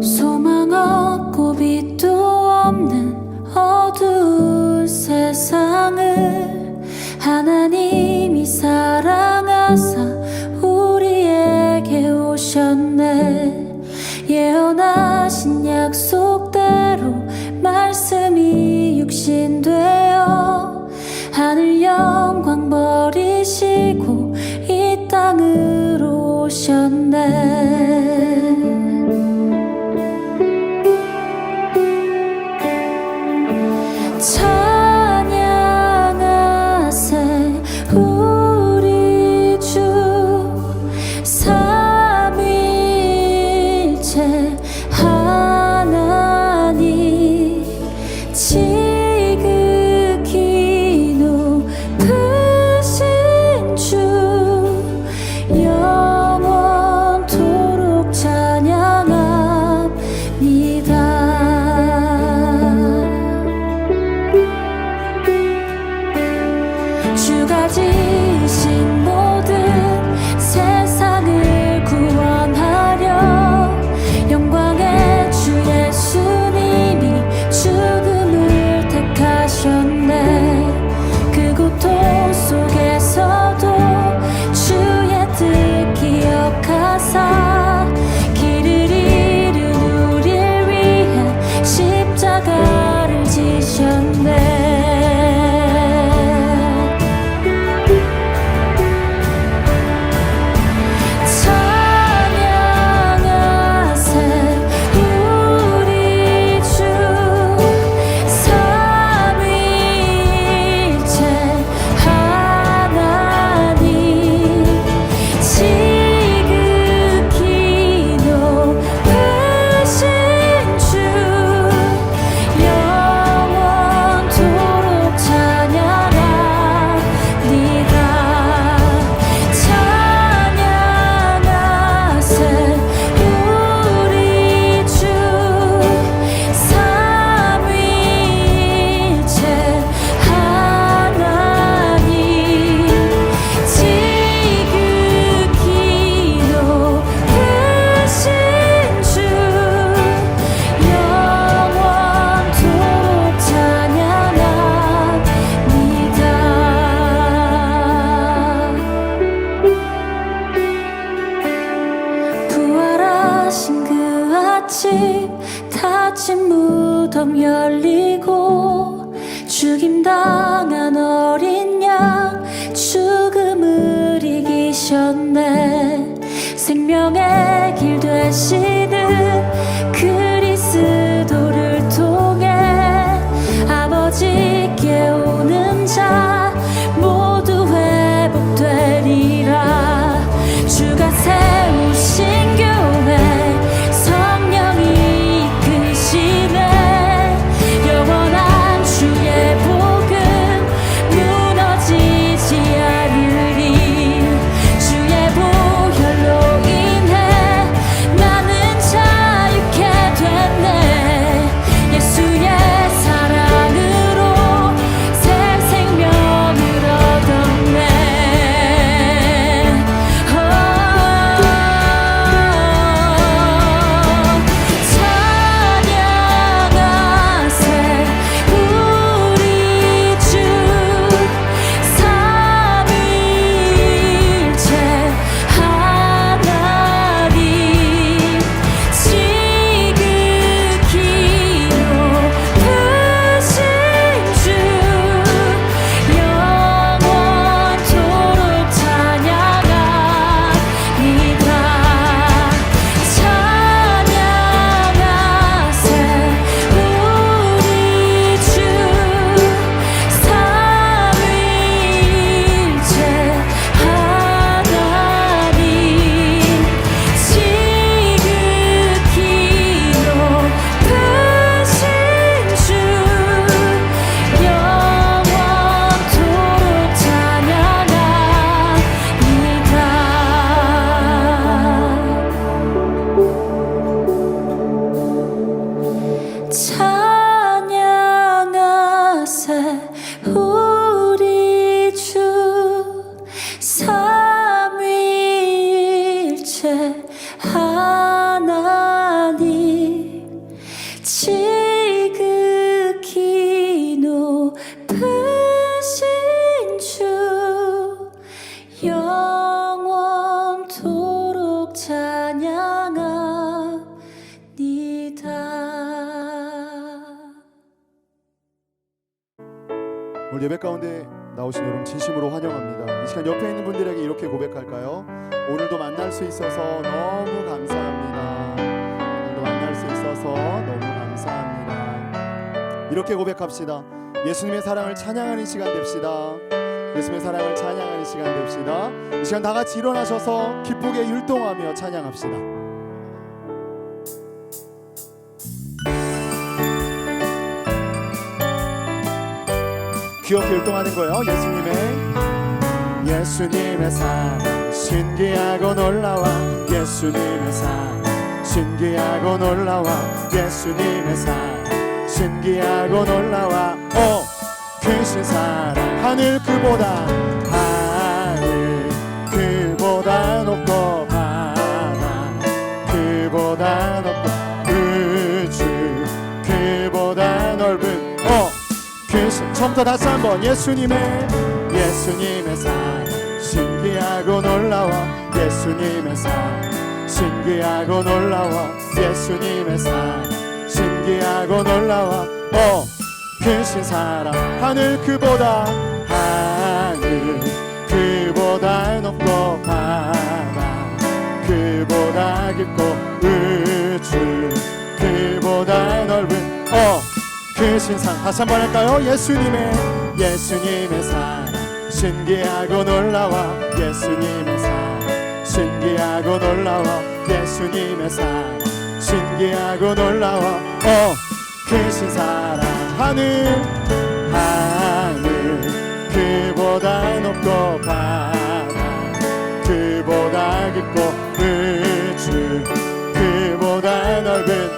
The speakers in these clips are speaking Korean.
소망 없고 빛도 없는 어두운 세상을 하나님이 사랑하사 우리에게 오셨네. 예언하신 약속대로 말씀이 육신되어 하늘 영광 버리시고 이 땅으로 오셨네. 찬양하세 우리 주 삼위일체 하나님 지극히 높으신 주 영원토록 찬양합니다. 주가 지으신 모든 세상을 구원하려 영광의 주 예수님이 죽음을 택하셨네. 그 고통 속에서도 주의 뜻 기억하사 길을 잃은 우릴 위해 십자가를 지셨네. 닫힌 무덤 열리고 죽임당한 어린 양 죽음을 이기셨네. 생명의 길 되시는 그리스도를 통해 아버지께 오는 자 모두 회복되리라. 주가 세우신 교회 영원한 주의 복음 무너지지 않으리. 주의 보혈로 인해 나는 자 오늘 예배 가운데 나오신 여러분 진심으로 환영합니다. 이 시간 옆에 있는 분들에게 이렇게 고백할까요? 오늘도 만날 수 있어서 너무 감사합니다. 오늘도 만날 수 있어서 너무 감사합니다. 이렇게 고백합시다. 예수님의 사랑을 찬양하는 시간 됩시다. 예수님의 사랑을 찬양하는 시간 됩시다. 이 시간 다 같이 일어나셔서 기쁘게 율동하며 찬양합시다. 귀엽게 율동하는 거예요. 예수님의 사랑 신기하고 놀라워. 예수님의 사랑 신기하고 놀라워. 예수님의 사랑 신기하고 놀라워. 크신 사랑 하늘 그보다 높고 바다 그보다 높고 우주 그보다 넓은 크신. 처음부터 다시 한번. 예수님의 사랑 신기하고 놀라워. 예수님의 사랑 신기하고 놀라워. 예수님의 사랑 신기하고 놀라워. 크신 사랑 하늘 그보다 높고 바다 그보다 깊고 우주 그보다 넓은 크신 사랑. 다시 한번 할까요? 예수님의 사랑 신기하고 놀라워. 예수님의 사랑 신기하고 놀라워. 예수님의 사랑 신기하고 놀라워. 크신 사랑 하늘 그보다 높고 바다 그보다 깊고 우주 그보다 넓은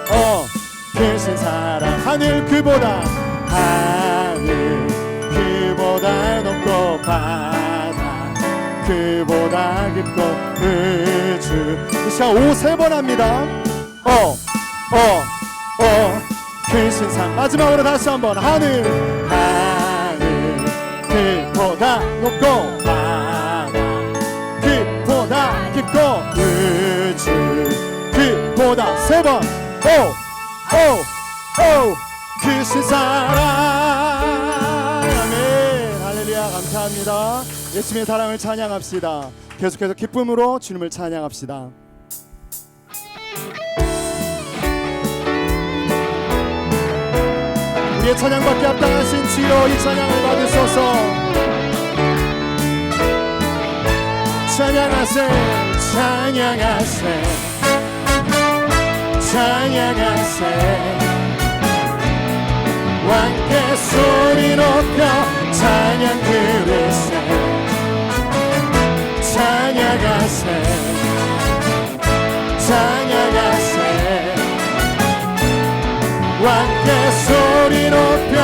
크신 사랑 하늘 그보다 높고 바다 그보다 깊고 우주. 자, 5 세 번 합니다. 크신 사랑. 마지막으로 다시 한번. 하늘 그보다 높고 바다 그보다 깊고 우주 그보다. 세 번. 크신 사랑. 아멘. 할렐루야. 감사합니다. 예수님의 사랑을 찬양합시다. 계속해서 기쁨으로 주님을 찬양합시다. 우리의 찬양받기 합당하신 주여 이 찬양을 받으소서. 찬양하세 찬양하세 찬양하세. 왕께 소리 높여 찬양 부르세. 찬양하세 찬양하세. 왕께 소리 높여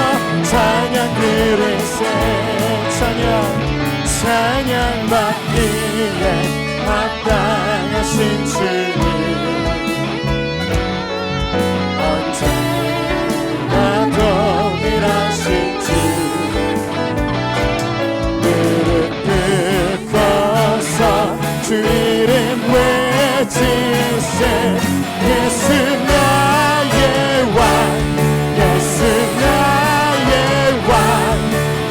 찬양 부르세. 찬양 받기에 합당하신 주님 언제나 동일하신 주. 무릎 꿇고서 주 이름 외치세. 예수 나의 왕 예수 나의 왕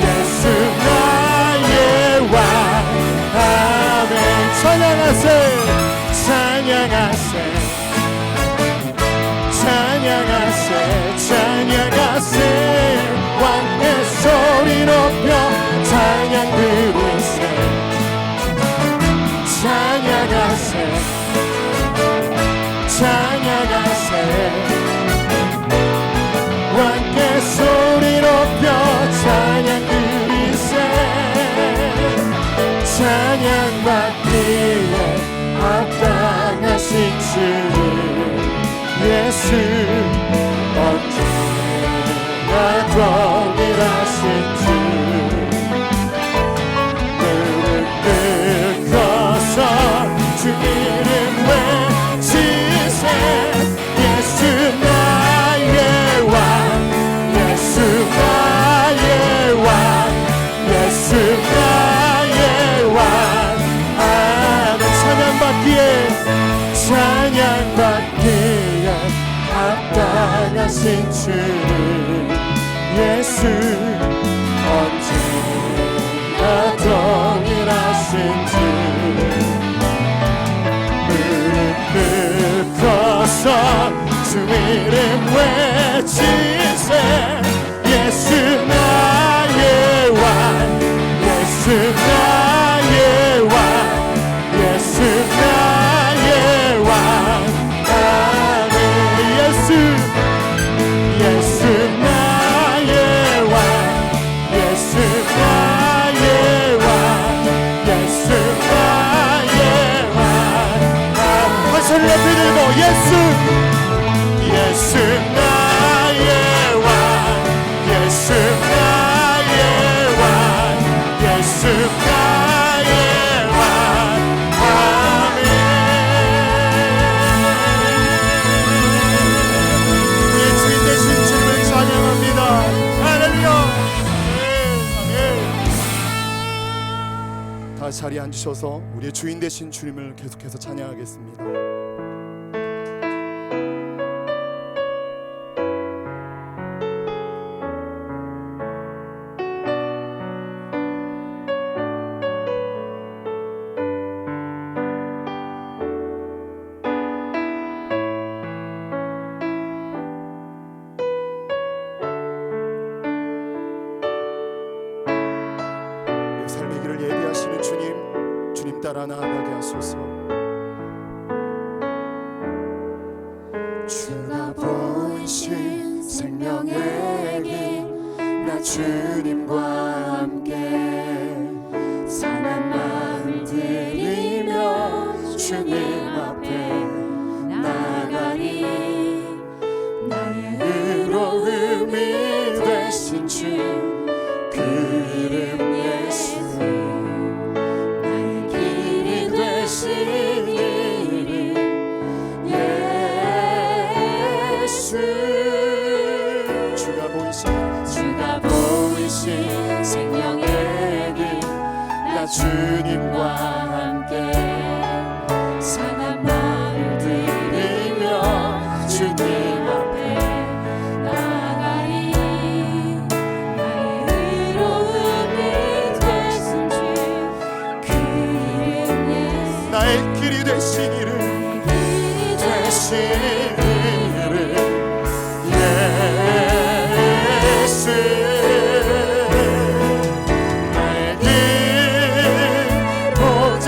예수 나의 왕. 아멘. 찬양하세 찬양하세 찬양하세 찬양하세. 왕의 소리 높여 찬양 부르세. 찬양하세 찬양하세. 왕께 소리 높여 찬양 부르세. 찬양 받기에 합당하신 주 예수 언제나 동일하신 주. 무릎 꿇고서 주 이름 외치세. 예수 나의 왕 예수 나의 왕 예수 나의 왕. 아멘. 찬양받기에 합당하신 주님 예수 언제 진생 예수 나의 왕 예수 나의 왕 예수 나의 왕 아멘 예수 예수 나의 왕 예수 나의 왕 예수 나의 왕 한 손을 높이 들고 예수 예수 나의 왕 예수 나의 왕 예수 나의 왕 아멘 우리의 주인 되신 주님을 찬양합니다 할렐루야 아멘 다 자리에 앉으셔서 우리의 주인 되신 주님을 계속해서 찬양하겠습니다. 삶의 길을 예비하시는 주님 따라 나아가게 하소서. 주가 보이신 생명의 길 나 주님과 함께 상한 마음 들이며 주님 앞에 나가리 나의 의로움이 되신 주 그 이름 예수 나의 길이 되신 이름 예수 주가 보이신 생명의 길 나 주님과 함께 상한 마음 들이며 주님 앞에 나가리 나의 의로움이 되신 주 그 이름 예수 나의 길이 되신 이름 되신 이름 예수 나의 길 오직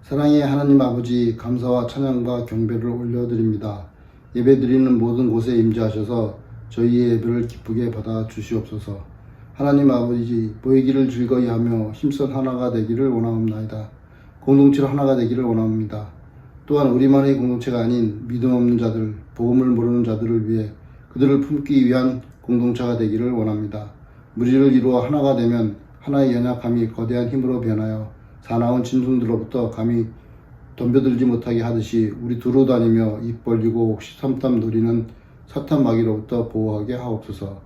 사랑의 하나님 아버지, 감사와 찬양과 경배를 올려드립니다. 예배드리는 모든 곳에 임재하셔서 저희의 예배를 기쁘게 받아 주시옵소서. 하나님 아버지, 모이기를 즐거이 하며 힘써 하나가 되기를 원하옵나이다. 공동체로 하나가 되기를 원합니다. 또한 우리만의 공동체가 아닌 믿음 없는 자들, 복음을 모르는 자들을 위해 그들을 품기 위한 공동체가 되기를 원합니다. 무리를 이루어 하나가 되면 하나의 연약함이 거대한 힘으로 변하여 사나운 짐승들로부터 감히 덤벼들지 못하게 하듯이 우리 두루 다니며 입 벌리고 혹시삼탐 노리는 사탄 마귀로부터 보호하게 하옵소서.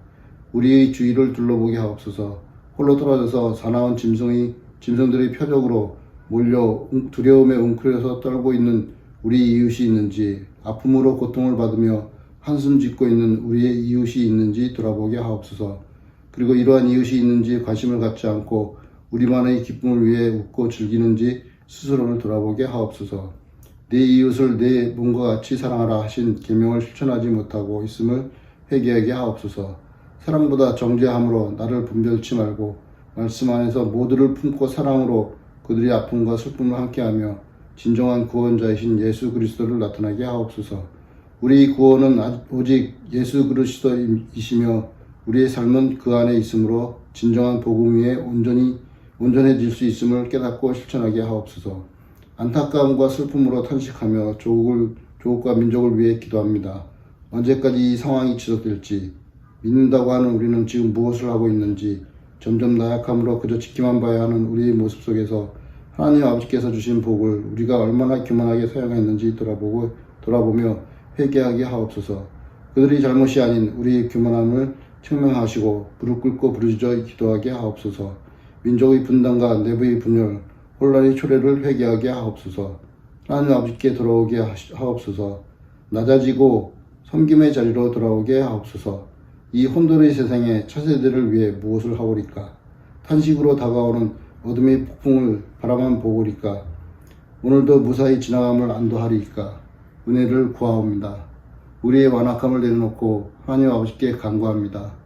우리의 주위를 둘러보게 하옵소서. 홀로 떨어져서 사나운 짐승들의 표적으로 몰려 두려움에 웅크려서 떨고 있는 우리 이웃이 있는지, 아픔으로 고통을 받으며 한숨 짓고 있는 우리의 이웃이 있는지 돌아보게 하옵소서. 그리고 이러한 이웃이 있는지 관심을 갖지 않고 우리만의 기쁨을 위해 웃고 즐기는지 스스로를 돌아보게 하옵소서. 내 이웃을 내 몸과 같이 사랑하라 하신 계명을 실천하지 못하고 있음을 회개하게 하옵소서. 사랑보다 정죄함으로 나를 분별치 말고 말씀 안에서 모두를 품고 사랑으로 그들의 아픔과 슬픔을 함께하며 진정한 구원자이신 예수 그리스도를 나타나게 하옵소서. 우리 구원은 오직 예수 그리스도이시며 우리의 삶은 그 안에 있으므로 진정한 복음 위에 온전해질 수 있음을 깨닫고 실천하게 하옵소서. 안타까움과 슬픔으로 탄식하며 조국과 민족을 위해 기도합니다. 언제까지 이 상황이 지속될지, 믿는다고 하는 우리는 지금 무엇을 하고 있는지, 점점 나약함으로 그저 지키만 봐야 하는 우리의 모습 속에서 하나님 아버지께서 주신 복을 우리가 얼마나 교만하게 사용했는지 돌아보며 회개하게 하옵소서. 그들의 잘못이 아닌 우리의 교만함을 책명하시고 무릎 꿇고 부르짖어 기도하게 하옵소서. 민족의 분단과 내부의 분열, 혼란의 초래를 회개하게 하옵소서. 하나님 아버지께 돌아오게 하옵소서. 낮아지고 섬김의 자리로 돌아오게 하옵소서. 이 혼돈의 세상에 차세대를 위해 무엇을 하오리까? 탄식으로 다가오는 어둠의 폭풍을 바라만 보오리까? 오늘도 무사히 지나감을 안도하리이까? 은혜를 구하옵니다. 우리의 완악함을 내려놓고 하나님 아버지께 간구합니다.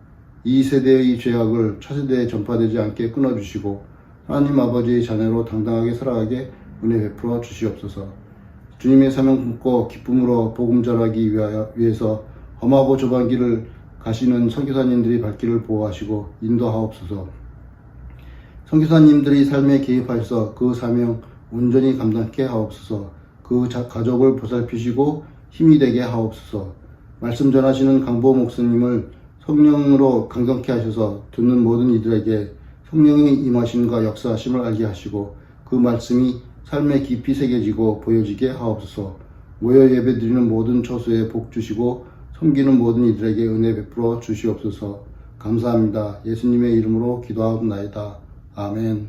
이 세대의 죄악을 차세대에 전파되지 않게 끊어주시고 하나님 아버지의 자녀로 당당하게 살아가게 은혜 베풀어 주시옵소서. 주님의 사명 품고 기쁨으로 복음 전하기 위해서 험하고 좁은 길을 가시는 선교사님들이 발길을 보호하시고 인도하옵소서. 선교사님들이 삶에 개입하셔서 그 사명 온전히 감당케 하옵소서. 그 가족을 보살피시고 힘이 되게 하옵소서. 말씀 전하시는 강보 목사님을 성령으로 강건케 하셔서 듣는 모든 이들에게 성령의 임하심과 역사하심을 알게 하시고 그 말씀이 삶에 깊이 새겨지고 보여지게 하옵소서. 모여 예배드리는 모든 처소에 복 주시고 섬기는 모든 이들에게 은혜 베풀어 주시옵소서. 감사합니다. 예수님의 이름으로 기도하옵나이다. 아멘.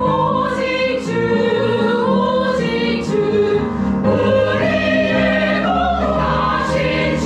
오직 주 우리의 구하신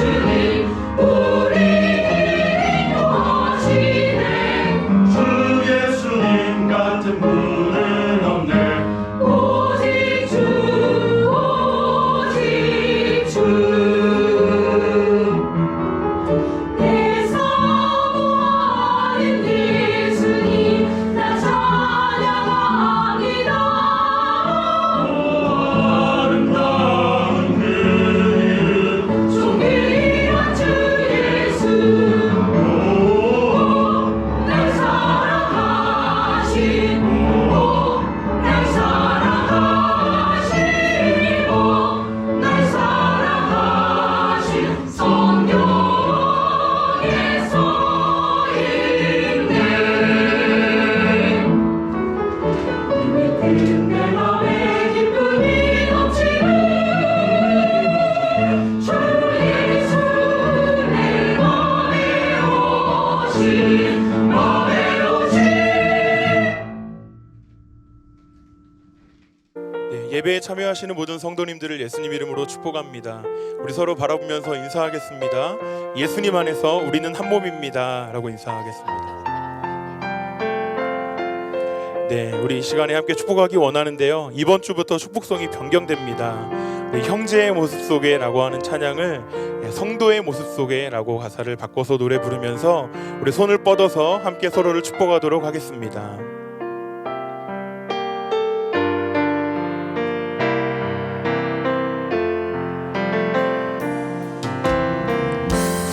참여하시는 모든 성도님들을 예수님 이름으로 축복합니다. 우리 서로 바라보면서 인사하겠습니다. 예수님 안에서 우리는 한 몸입니다 라고 인사하겠습니다. 네, 우리 이 시간에 함께 축복하기 원하는데요, 이번 주부터 축복송이 변경됩니다. 네, 형제의 모습 속에 라고 하는 찬양을 성도의 모습 속에 라고 가사를 바꿔서 노래 부르면서 우리 손을 뻗어서 함께 서로를 축복하도록 하겠습니다.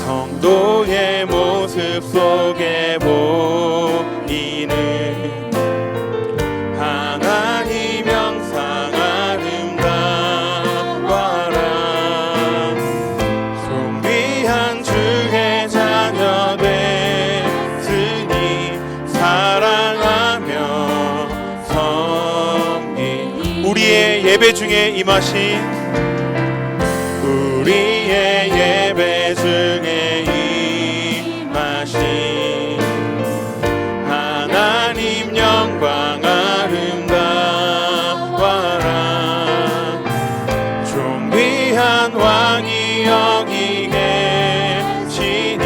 성도의 모습 속에 보이는 하나님 영상 아름다워라. 존귀한 주의 자녀 됐으니 사랑하며 섬기. 우리의 예배 중에 임하신, 우리의 예배 중에 임하신 하나님 영광 아름다워라. 존귀한 왕이 여기 계시니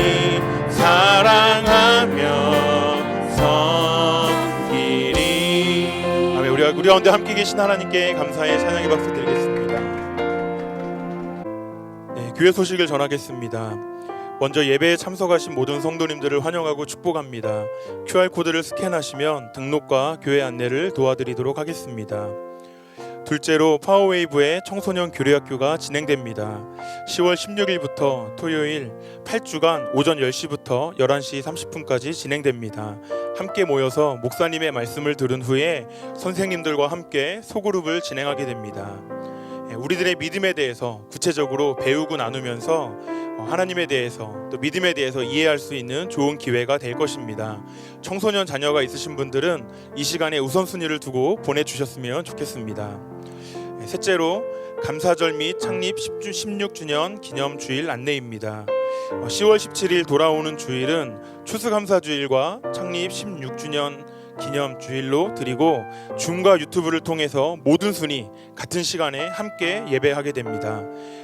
사랑하며 섬기리. 아멘. 우리 가운데 함께 계신 하나님께 감사의 찬양의 박수 드리겠습니다. 네, 교회 소식을 전하겠습니다. 먼저 예배에 참석하신 모든 성도님들을 환영하고 축복합니다. QR코드를 스캔하시면 등록과 교회 안내를 도와드리도록 하겠습니다. 둘째로 파워웨이브의 청소년 교류학교가 진행됩니다. 10월 16일부터 토요일 8주간 오전 10시부터 11시 30분까지 진행됩니다. 함께 모여서 목사님의 말씀을 들은 후에 선생님들과 함께 소그룹을 진행하게 됩니다. 우리들의 믿음에 대해서 구체적으로 배우고 나누면서 하나님에 대해서 또 믿음에 대해서 이해할 수 있는 좋은 기회가 될 것입니다. 청소년 자녀가 있으신 분들은 이 시간에 우선순위를 두고 보내주셨으면 좋겠습니다. 셋째로 감사절 및 창립 16주년 기념주일 안내입니다. 10월 17일 돌아오는 주일은 추수감사주일과 창립 16주년 기념주일로 드리고 줌과 유튜브를 통해서 모든 순이 같은 시간에 함께 예배하게 됩니다.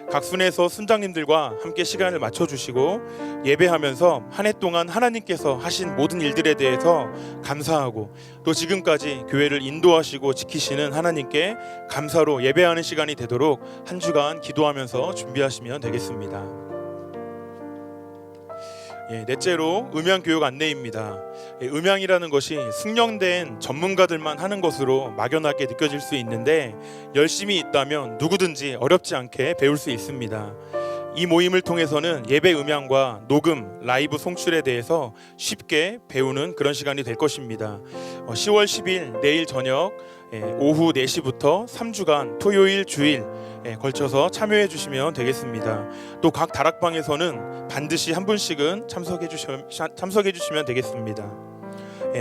각 순에서 순장님들과 함께 시간을 맞춰주시고 예배하면서 한 해 동안 하나님께서 하신 모든 일들에 대해서 감사하고 또 지금까지 교회를 인도하시고 지키시는 하나님께 감사로 예배하는 시간이 되도록 한 주간 기도하면서 준비하시면 되겠습니다. 넷째로 음향교육 안내입니다. 음향이라는 것이 숙련된 전문가들만 하는 것으로 막연하게 느껴질 수 있는데 열심히 있다면 누구든지 어렵지 않게 배울 수 있습니다. 이 모임을 통해서는 예배 음향과 녹음, 라이브 송출에 대해서 쉽게 배우는 그런 시간이 될 것입니다. 10월 10일 내일 저녁 오후 4시부터 3주간 토요일 주일 걸쳐서 참여해 주시면 되겠습니다. 또 각 다락방에서는 반드시 한 분씩은 참석해 주시면 되겠습니다.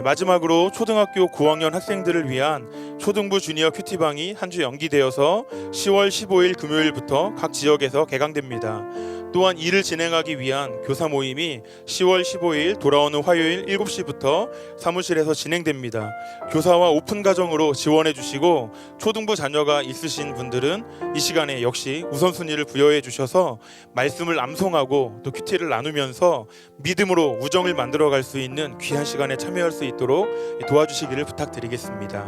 마지막으로 초등학교 9학년 학생들을 위한 초등부 주니어 큐티방이 한 주 연기되어서 10월 15일 금요일부터 각 지역에서 개강됩니다. 또한 이를 진행하기 위한 교사 모임이 10월 15일 돌아오는 화요일 7시부터 사무실에서 진행됩니다. 교사와 오픈 과정으로 지원해 주시고 초등부 자녀가 있으신 분들은 이 시간에 역시 우선순위를 부여해 주셔서 말씀을 암송하고 또 큐티를 나누면서 믿음으로 우정을 만들어갈 수 있는 귀한 시간에 참여할 수 있도록 도와주시기를 부탁드리겠습니다.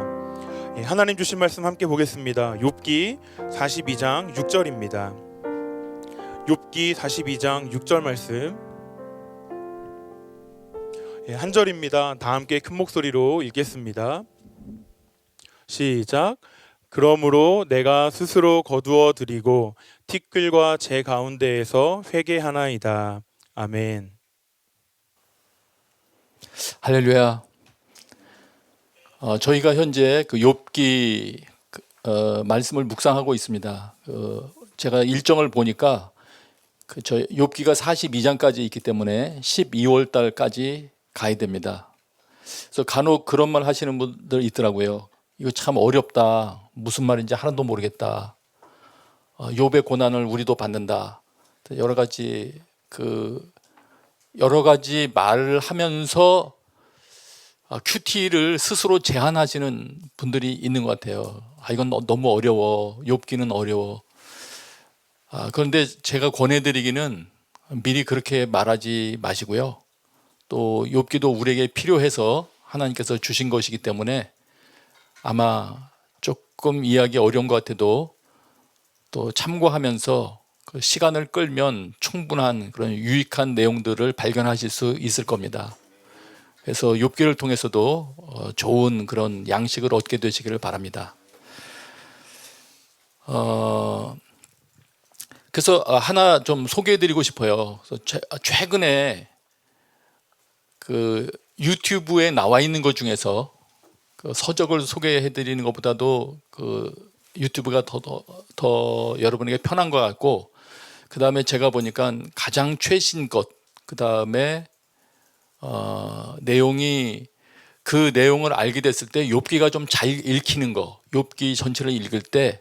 하나님 주신 말씀 함께 보겠습니다. 욥기 42장 6절입니다. 욥기 42장 6절 말씀 한 절입니다. 다 함께 큰 목소리로 읽겠습니다. 시작. 그러므로 내가 스스로 거두어 드리고 티끌과 제 가운데에서 회개하나이다. 아멘. 할렐루야. 저희가 현재 그 욥기 말씀을 묵상하고 있습니다. 제가 일정을 보니까 저 욥기가 42장까지 있기 때문에 12월 달까지 가야 됩니다. 그래서 간혹 그런 말 하시는 분들 있더라고요. 이거 참 어렵다. 무슨 말인지 하나도 모르겠다. 욥의 고난을 우리도 받는다. 여러 가지 말을 하면서 큐티를 스스로 제한하시는 분들이 있는 것 같아요. 이건 너무 어려워. 욥기는 어려워. 그런데 제가 권해드리기는 미리 그렇게 말하지 마시고요. 또 욥기도 우리에게 필요해서 하나님께서 주신 것이기 때문에 아마 조금 이해하기 어려운 것 같아도 또 참고하면서 그 시간을 끌면 충분한 그런 유익한 내용들을 발견하실 수 있을 겁니다. 그래서 욥기를 통해서도 좋은 그런 양식을 얻게 되시기를 바랍니다. 그래서 하나 좀 소개해드리고 싶어요. 그래서 최근에 그 유튜브에 나와 있는 것 중에서 그 서적을 소개해드리는 것보다도 그 유튜브가 더 여러분에게 편한 것 같고, 그 다음에 제가 보니까 가장 최신 것, 그 다음에 내용이 그 내용을 알게 됐을 때 욥기가 좀 잘 읽히는 거, 욥기 전체를 읽을 때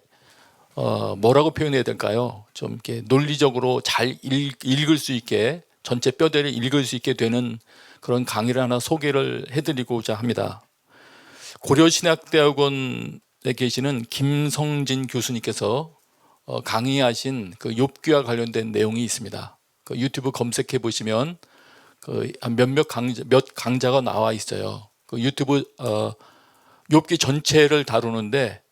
뭐라고 표현해야 될까요? 좀 이렇게 논리적으로 잘 읽을 수 있게, 전체 뼈대를 읽을 수 있게 되는 그런 강의를 하나 소개를 해드리고자 합니다. 고려신학대학원에 계시는 김성진 교수님께서 강의하신 그 욥기와 관련된 내용이 있습니다. 그 유튜브 검색해 보시면 그 몇몇 강자가 나와 있어요. 그 유튜브 욥기 전체를 다루는데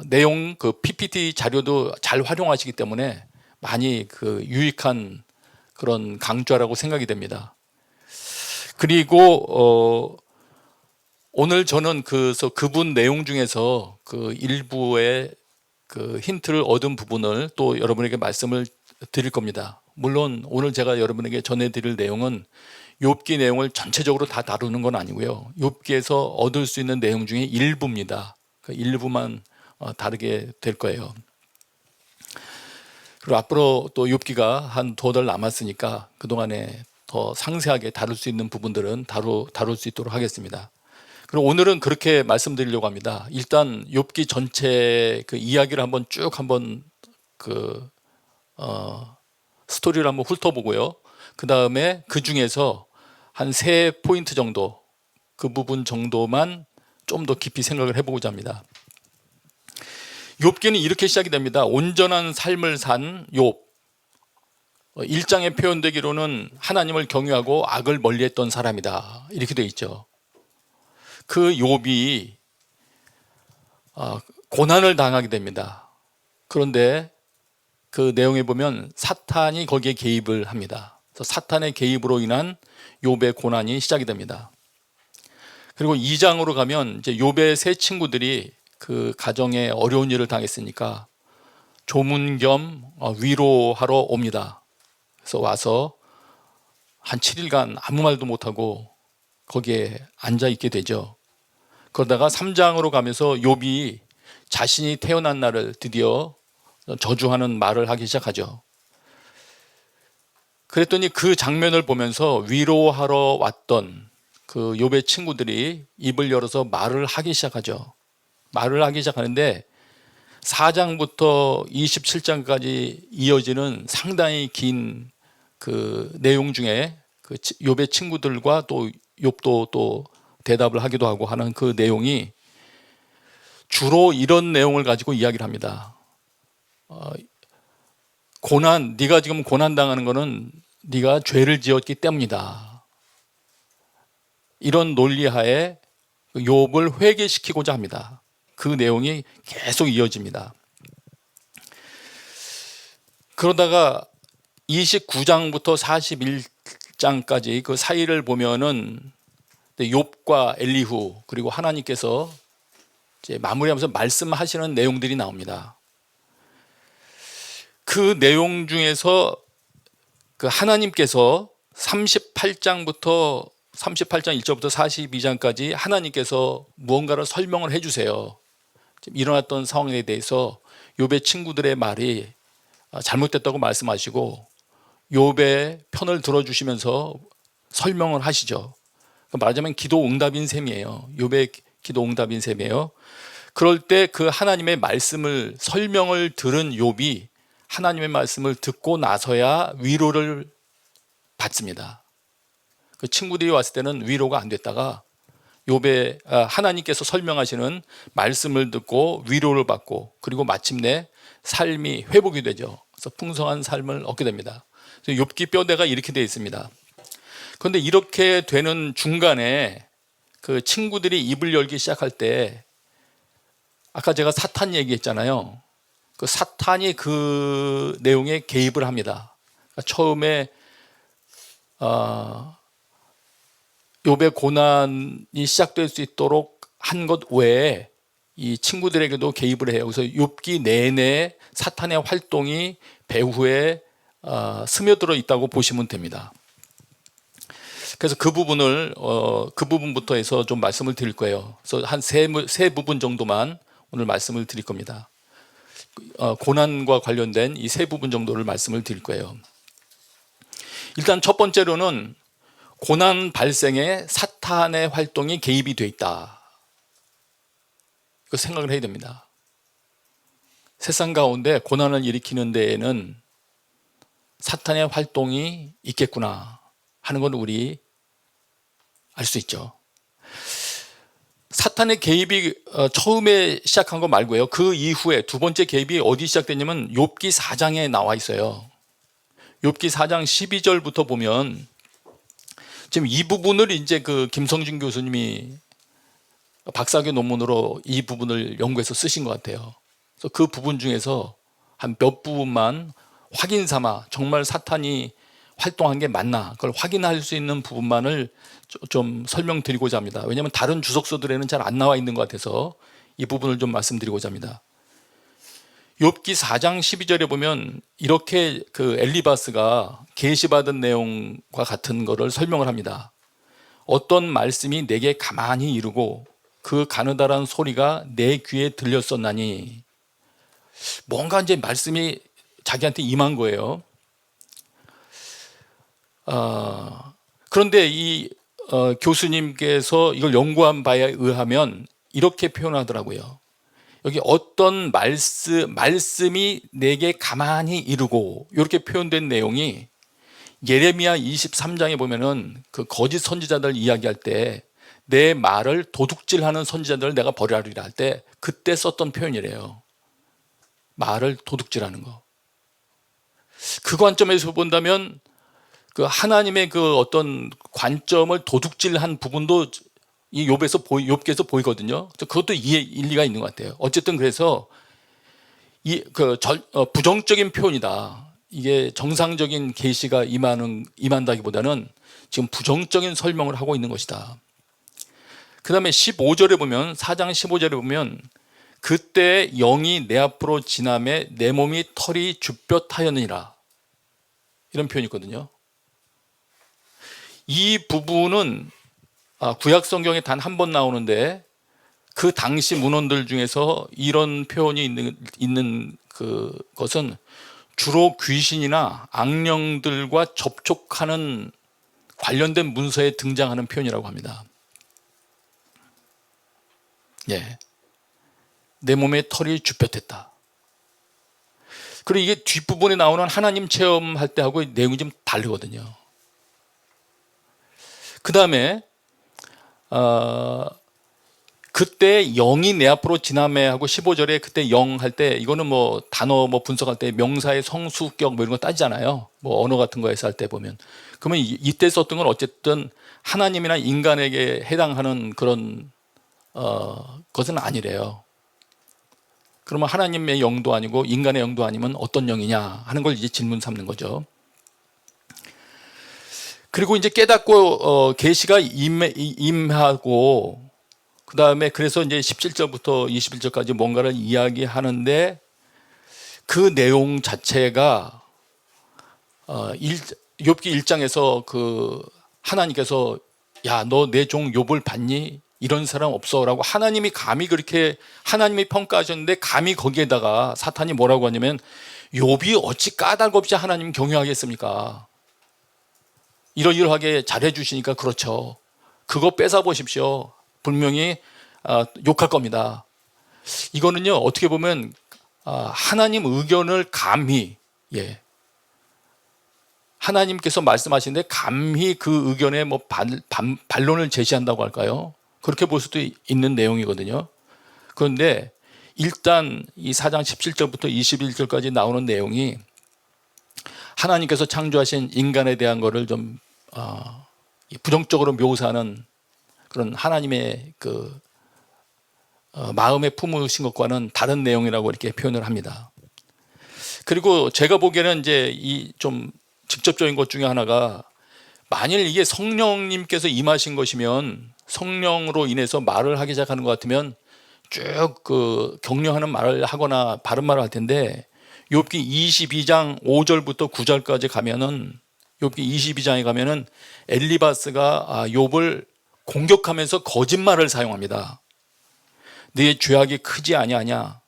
내용 그 PPT 자료도 잘 활용하시기 때문에 많이 그 유익한 그런 강좌라고 생각이 됩니다. 그리고 오늘 저는 그래서 그분 내용 중에서 그 일부의 그 힌트를 얻은 부분을 또 여러분에게 말씀을 드릴 겁니다. 물론 오늘 제가 여러분에게 전해드릴 내용은 욥기 내용을 전체적으로 다 다루는 건 아니고요. 욥기에서 얻을 수 있는 내용 중에 일부입니다. 그 일부만 다루게 될 거예요. 그리고 앞으로 또 욥기가 한 2달 남았으니까 그동안에 더 상세하게 다룰 수 있는 부분들은 다룰 수 있도록 하겠습니다. 그리고 오늘은 그렇게 말씀드리려고 합니다. 일단 욥기 전체 그 이야기를 한번 그 스토리를 한번 훑어보고요. 그 다음에 그 중에서 한 3포인트 정도, 그 부분 정도만 좀 더 깊이 생각을 해보고자 합니다. 욥기는 이렇게 시작이 됩니다. 온전한 삶을 산 욥. 1장에 표현되기로는 하나님을 경외하고 악을 멀리했던 사람이다, 이렇게 되어 있죠. 그 욥이 고난을 당하게 됩니다. 그런데 그 내용에 보면 사탄이 거기에 개입을 합니다. 그래서 사탄의 개입으로 인한 욥의 고난이 시작이 됩니다. 그리고 2장으로 가면 이제 욥의 3 친구들이 그 가정에 어려운 일을 당했으니까 조문 겸 위로하러 옵니다. 그래서 와서 한 7일간 아무 말도 못하고 거기에 앉아 있게 되죠. 그러다가 3장으로 가면서 욥이 자신이 태어난 날을 드디어 저주하는 말을 하기 시작하죠. 그랬더니 그 장면을 보면서 위로하러 왔던 그 욥의 친구들이 입을 열어서 말을 하기 시작하죠. 말을 하기 시작하는데 4장부터 27장까지 이어지는 상당히 긴 그 내용 중에 그 욥의 친구들과 또 욥도 또 대답을 하기도 하고 하는 그 내용이 주로 이런 내용을 가지고 이야기를 합니다. 네가 지금 고난 당하는 거는 네가 죄를 지었기 때문이다. 이런 논리하에 욥을 회개시키고자 합니다. 그 내용이 계속 이어집니다. 그러다가 29장부터 41장까지 그 사이를 보면은 욥과 엘리후 그리고 하나님께서 이제 마무리하면서 말씀하시는 내용들이 나옵니다. 그 내용 중에서 그 하나님께서 38장 1절부터 42장까지 하나님께서 무언가를 설명을 해주세요. 지금 일어났던 상황에 대해서 욥의 친구들의 말이 잘못됐다고 말씀하시고 욥의 편을 들어주시면서 설명을 하시죠. 말하자면 기도 응답인 셈이에요. 욥의 기도 응답인 셈이에요. 그럴 때 그 하나님의 말씀을 설명을 들은 욥이 하나님의 말씀을 듣고 나서야 위로를 받습니다. 그 친구들이 왔을 때는 위로가 안 됐다가 하나님께서 설명하시는 말씀을 듣고 위로를 받고 그리고 마침내 삶이 회복이 되죠. 그래서 풍성한 삶을 얻게 됩니다. 욥기 뼈대가 이렇게 되어 있습니다. 그런데 이렇게 되는 중간에 그 친구들이 입을 열기 시작할 때 아까 제가 사탄 얘기했잖아요. 그 사탄이 그 내용에 개입을 합니다. 그러니까 처음에 욥의 고난이 시작될 수 있도록 한 것 외에 이 친구들에게도 개입을 해요. 그래서 욥기 내내 사탄의 활동이 배후에 스며들어 있다고 보시면 됩니다. 그래서 그 부분부터 해서 좀 말씀을 드릴 거예요. 그래서 한 세 부분 정도만 오늘 말씀을 드릴 겁니다. 고난과 관련된 이 세 부분 정도를 말씀을 드릴 거예요. 일단 첫 번째로는 고난 발생에 사탄의 활동이 개입이 돼 있다. 이거 생각을 해야 됩니다. 세상 가운데 고난을 일으키는 데에는 사탄의 활동이 있겠구나 하는 건 우리 알 수 있죠. 사탄의 개입이 처음에 시작한 거 말고요. 그 이후에 두 번째 개입이 어디 시작됐냐면 욥기 4장에 나와 있어요. 욥기 4장 12절부터 보면 지금 이 부분을 이제 그 김성준 교수님이 박사학위 논문으로 이 부분을 연구해서 쓰신 것 같아요. 그래서 그 부분 중에서 한 몇 부분만 확인 삼아 정말 사탄이 활동한 게 맞나 그걸 확인할 수 있는 부분만을 좀 설명드리고자 합니다. 왜냐하면 다른 주석서들에는 잘 안 나와 있는 것 같아서 이 부분을 좀 말씀드리고자 합니다. 욥기 4장 12절에 보면 이렇게 그 엘리바스가 계시받은 내용과 같은 것을 설명을 합니다. 어떤 말씀이 내게 가만히 이르고 그 가느다란 소리가 내 귀에 들렸었나니 뭔가 이제 말씀이 자기한테 임한 거예요. 그런데 이 교수님께서 이걸 연구한 바에 의하면 이렇게 표현하더라고요. 여기 어떤 말씀이 내게 가만히 이르고 이렇게 표현된 내용이 예레미야 23장에 보면은 그 거짓 선지자들 이야기할 때 내 말을 도둑질하는 선지자들을 내가 벌하리라 할 때 그때 썼던 표현이래요. 말을 도둑질하는 거. 그 관점에서 본다면 그 하나님의 그 어떤 관점을 도둑질한 부분도 이 욥기에서 보이거든요. 그것도 일리가 있는 것 같아요. 어쨌든 그래서 부정적인 표현이다. 이게 정상적인 계시가 임한다기보다는 지금 부정적인 설명을 하고 있는 것이다. 그 다음에 15절에 보면 4장 15절에 보면 그때 영이 내 앞으로 지나매 내 몸이 털이 쭈뼛하였느니라 이런 표현이 있거든요. 이 부분은 구약 성경에 단 한 번 나오는데 그 당시 문헌들 중에서 이런 표현이 있는 것은 주로 귀신이나 악령들과 접촉하는 관련된 문서에 등장하는 표현이라고 합니다. 예, 내 몸에 털이 쭈뼛했다. 그리고 이게 뒷부분에 나오는 하나님 체험할 때하고 내용이 좀 다르거든요. 그 다음에 그때 영이 내 앞으로 지나매 하고 15절에 그때 영 할 때 이거는 뭐 단어 분석할 때 명사의 성수격 뭐 이런 거 따지잖아요. 뭐 언어 같은 거에서 할 때 보면 그러면 이때 썼던 건 어쨌든 하나님이나 인간에게 해당하는 그런 것은 아니래요. 그러면 하나님의 영도 아니고 인간의 영도 아니면 어떤 영이냐 하는 걸 이제 질문 삼는 거죠. 그리고 이제 깨닫고 계시가 임하고 그 다음에 그래서 이제 17절부터 21절까지 뭔가를 이야기하는데 그 내용 자체가 욥기 1장에서 그 하나님께서 야, 너 내 종 욥을 봤니? 이런 사람 없어라고 하나님이 감히 그렇게 하나님이 평가하셨는데 감히 거기에다가 사탄이 뭐라고 하냐면 욥이 어찌 까닭 없이 하나님 경외하겠습니까? 이러이러하게 잘해주시니까 그렇죠. 그거 뺏어 보십시오. 분명히 욕할 겁니다. 이거는요 어떻게 보면 하나님 의견을 감히 하나님께서 말씀하시는데 감히 그 의견에 뭐 반론을 제시한다고 할까요? 그렇게 볼 수도 있는 내용이거든요. 그런데 일단 이 4장 17절부터 21절까지 나오는 내용이 하나님께서 창조하신 인간에 대한 거를 좀 부정적으로 묘사하는 그런 하나님의 그 마음에 품으신 것과는 다른 내용이라고 이렇게 표현을 합니다. 그리고 제가 보기에는 이제 이 좀 직접적인 것 중에 하나가, 만일 이게 성령님께서 임하신 것이면 성령으로 인해서 말을 하기 시작하는 것 같으면 쭉 그 격려하는 말을 하거나 바른 말을 할 텐데, 욥기 22장 5절부터 9절까지 가면은, 욥기 22장에 가면은 엘리바스가 욥을 공격하면서 거짓말을 사용합니다. 네 죄악이 크지 아니하냐?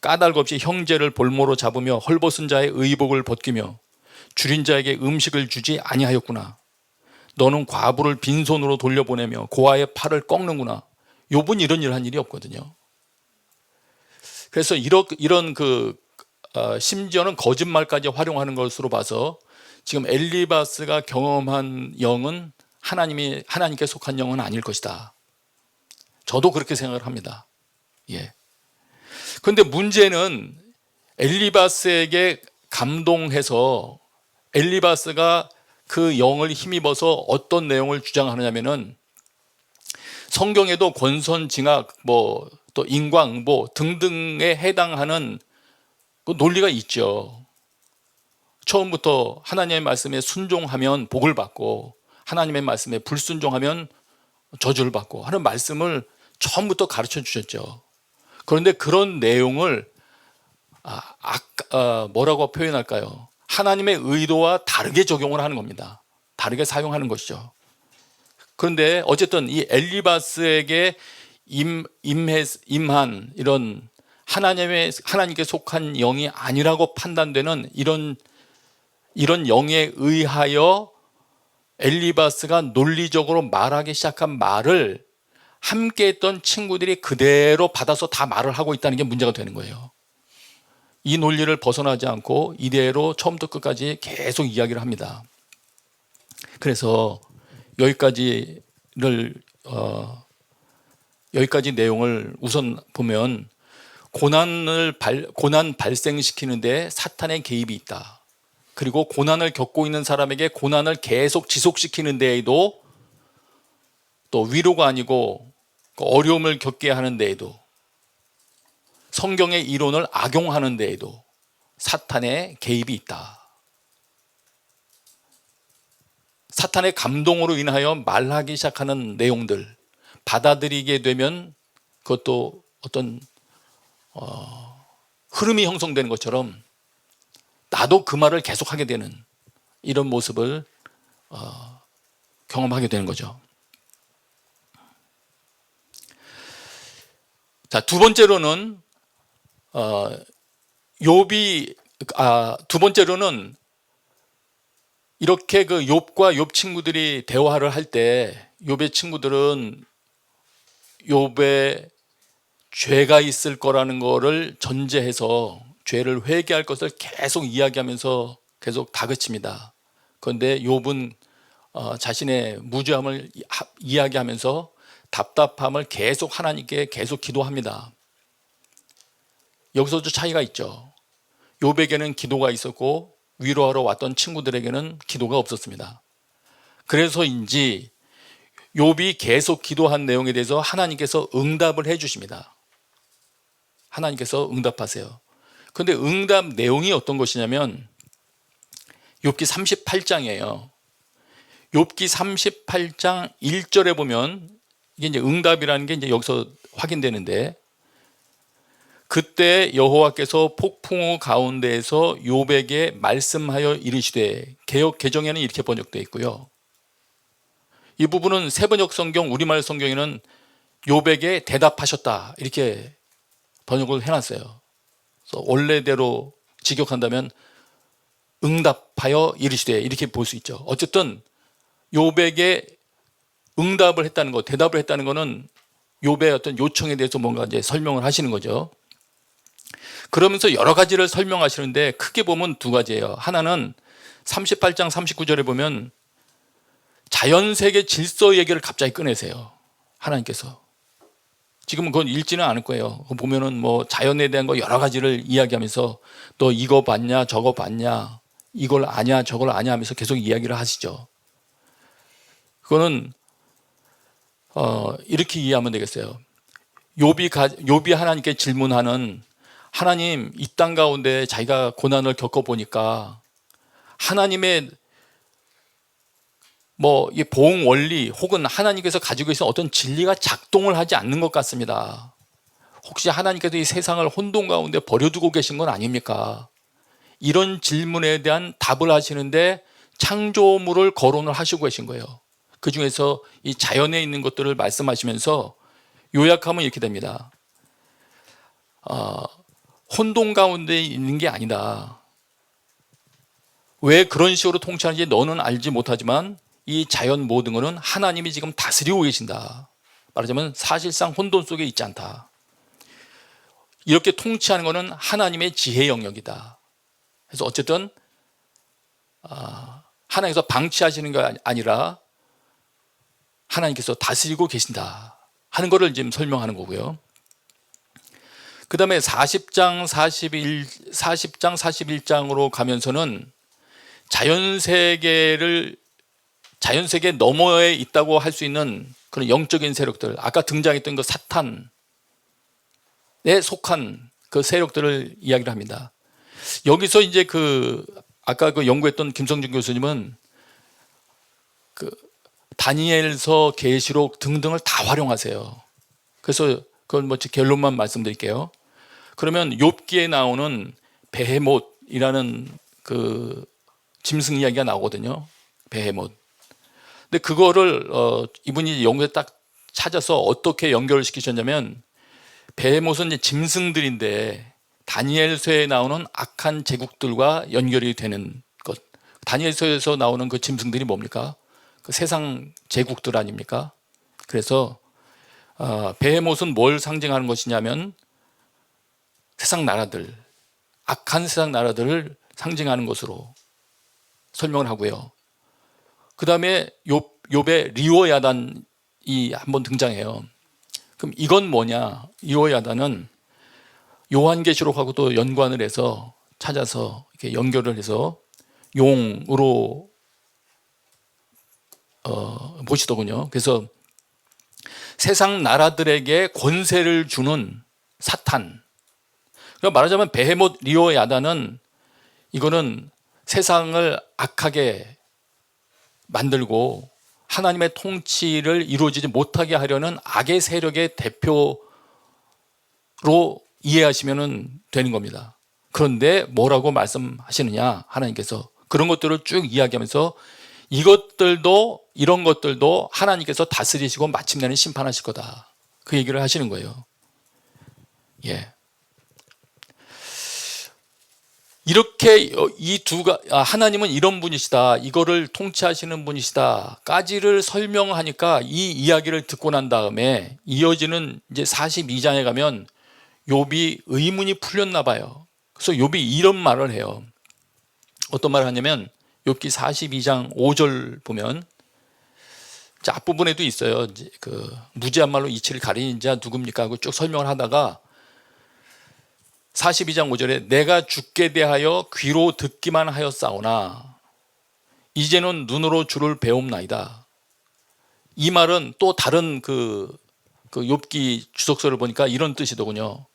까닭 없이 형제를 볼모로 잡으며 헐벗은 자의 의복을 벗기며 줄인 자에게 음식을 주지 아니하였구나. 너는 과부를 빈손으로 돌려보내며 고아의 팔을 꺾는구나. 욥은 이런 일을 한 일이 없거든요. 그래서 이런 심지어는 거짓말까지 활용하는 것으로 봐서 지금 엘리바스가 경험한 영은 하나님께 속한 영은 아닐 것이다. 저도 그렇게 생각을 합니다. 예. 그런데 문제는 엘리바스에게 감동해서 엘리바스가 그 영을 힘입어서 어떤 내용을 주장하느냐면은, 성경에도 권선징악, 또 인과응보 등등에 해당하는 그 논리가 있죠. 처음부터 하나님의 말씀에 순종하면 복을 받고 하나님의 말씀에 불순종하면 저주를 받고 하는 말씀을 처음부터 가르쳐 주셨죠. 그런데 그런 내용을 뭐라고 표현할까요? 하나님의 의도와 다르게 적용을 하는 겁니다. 다르게 사용하는 것이죠. 그런데 어쨌든 이 엘리바스에게 임한 이런 하나님께 속한 영이 아니라고 판단되는 이런 영에 의하여 엘리바스가 논리적으로 말하기 시작한 말을 함께 했던 친구들이 그대로 받아서 다 말을 하고 있다는 게 문제가 되는 거예요. 이 논리를 벗어나지 않고 이대로 처음부터 끝까지 계속 이야기를 합니다. 그래서 여기까지 내용을 우선 보면, 고난 발생시키는데 사탄의 개입이 있다. 그리고 고난을 겪고 있는 사람에게 고난을 계속 지속시키는 데에도, 또 위로가 아니고 어려움을 겪게 하는 데에도, 성경의 이론을 악용하는 데에도 사탄의 개입이 있다. 사탄의 감동으로 인하여 말하기 시작하는 내용들 받아들이게 되면 그것도 어떤 흐름이 형성되는 것처럼 나도 그 말을 계속하게 되는 이런 모습을 경험하게 되는 거죠. 자, 두 번째로는 이렇게 그 욥과 욥 친구들이 대화를 할 때, 욥의 친구들은 욥의 죄가 있을 거라는 거를 전제해서 죄를 회개할 것을 계속 이야기하면서 계속 다그칩니다. 그런데 욥은 자신의 무죄함을 이야기하면서 답답함을 계속 하나님께 계속 기도합니다. 여기서도 차이가 있죠. 욥에게는 기도가 있었고 위로하러 왔던 친구들에게는 기도가 없었습니다. 그래서인지 욥이 계속 기도한 내용에 대해서 하나님께서 응답을 해 주십니다. 하나님께서 응답하세요. 그런데 응답 내용이 어떤 것이냐면 욥기 38장이에요. 욥기 38장 1절에 보면 이게 이제 응답이라는 게 이제 여기서 확인되는데, 그때 여호와께서 폭풍우 가운데에서 욥에게 말씀하여 이르시되, 개역 개정에는 이렇게 번역되어 있고요. 이 부분은 세번역 성경, 우리말 성경에는 욥에게 대답하셨다 이렇게 번역을 해놨어요. 그래서 원래대로 직역한다면 응답하여 이르시되 이렇게 볼 수 있죠. 어쨌든 욥에게 응답을 했다는 것, 대답을 했다는 것은 욥의 어떤 요청에 대해서 뭔가 이제 설명을 하시는 거죠. 그러면서 여러 가지를 설명하시는데 크게 보면 두 가지예요. 하나는 38장 39절에 보면 자연세계 질서 얘기를 갑자기 꺼내세요. 하나님께서. 지금은 그건 읽지는 않을 거예요. 그거 보면은 뭐 자연에 대한 거 여러 가지를 이야기하면서 너 이거 봤냐, 저거 봤냐, 이걸 아냐, 저걸 아냐 하면서 계속 이야기를 하시죠. 그거는 이렇게 이해하면 되겠어요. 욥이 하나님께 질문하는, 하나님, 이 땅 가운데 자기가 고난을 겪어보니까 하나님의 뭐 이 보응 원리 혹은 하나님께서 가지고 계신 어떤 진리가 작동을 하지 않는 것 같습니다. 혹시 하나님께서 이 세상을 혼돈 가운데 버려두고 계신 건 아닙니까? 이런 질문에 대한 답을 하시는데 창조물을 거론을 하시고 계신 거예요. 그 중에서 이 자연에 있는 것들을 말씀하시면서 요약하면 이렇게 됩니다. 혼돈 가운데 있는 게 아니다. 왜 그런 식으로 통치하는지 너는 알지 못하지만 이 자연 모든 것은 하나님이 지금 다스리고 계신다. 말하자면 사실상 혼돈 속에 있지 않다. 이렇게 통치하는 것은 하나님의 지혜 영역이다. 그래서 어쨌든 하나님께서 방치하시는 게 아니라 하나님께서 다스리고 계신다 하는 것을 지금 설명하는 거고요. 그 다음에 40장 41장으로 가면서는 자연세계 너머에 있다고 할 수 있는 그런 영적인 세력들, 아까 등장했던 그 사탄에 속한 그 세력들을 이야기를 합니다. 여기서 이제 아까 연구했던 김성준 교수님은 다니엘서, 계시록 등등을 다 활용하세요. 그래서 그건 뭐 결론만 말씀드릴게요. 그러면 욥기에 나오는 베헤못이라는 그 짐승 이야기가 나오거든요. 베헤못. 근데 그거를 이분이 연구에 딱 찾아서 어떻게 연결을 시키셨냐면, 베헤못은 이제 짐승들인데 다니엘서에 나오는 악한 제국들과 연결이 되는 것. 다니엘서에서 나오는 그 짐승들이 뭡니까? 그 세상 제국들 아닙니까? 그래서 베헤못은 뭘 상징하는 것이냐면 세상 나라들, 악한 세상 나라들을 상징하는 것으로 설명을 하고요. 그 다음에 욥의 리오야단이 한번 등장해요. 그럼 이건 뭐냐? 리오야단은 요한계시록하고도 연관을 해서 찾아서 이렇게 연결을 해서 용으로 보시더군요. 그래서 세상 나라들에게 권세를 주는 사탄. 그러니까 말하자면 베헤못 리오야단은 이거는 세상을 악하게 만들고 하나님의 통치를 이루어지지 못하게 하려는 악의 세력의 대표로 이해하시면 되는 겁니다. 그런데 뭐라고 말씀하시느냐? 하나님께서 그런 것들을 쭉 이야기하면서 이런 것들도 하나님께서 다스리시고 마침내는 심판하실 거다. 그 얘기를 하시는 거예요. 예. 이렇게 하나님은 이런 분이시다, 이거를 통치하시는 분이시다까지를 설명하니까 이 이야기를 듣고 난 다음에 이어지는 이제 42장에 가면 욥이 의문이 풀렸나 봐요. 그래서 욥이 이런 말을 해요. 어떤 말을 하냐면 욥기 42장 5절 보면 앞부분에도 있어요. 무지한 말로 이치를 가리는 자 누굽니까 하고 쭉 설명을 하다가 42장 5절에 내가 주께 대하여 귀로 듣기만 하였사오나 이제는 눈으로 주를 배움나이다. 이 말은 또 다른 그 욥기 주석서를 보니까 이런 뜻이더군요.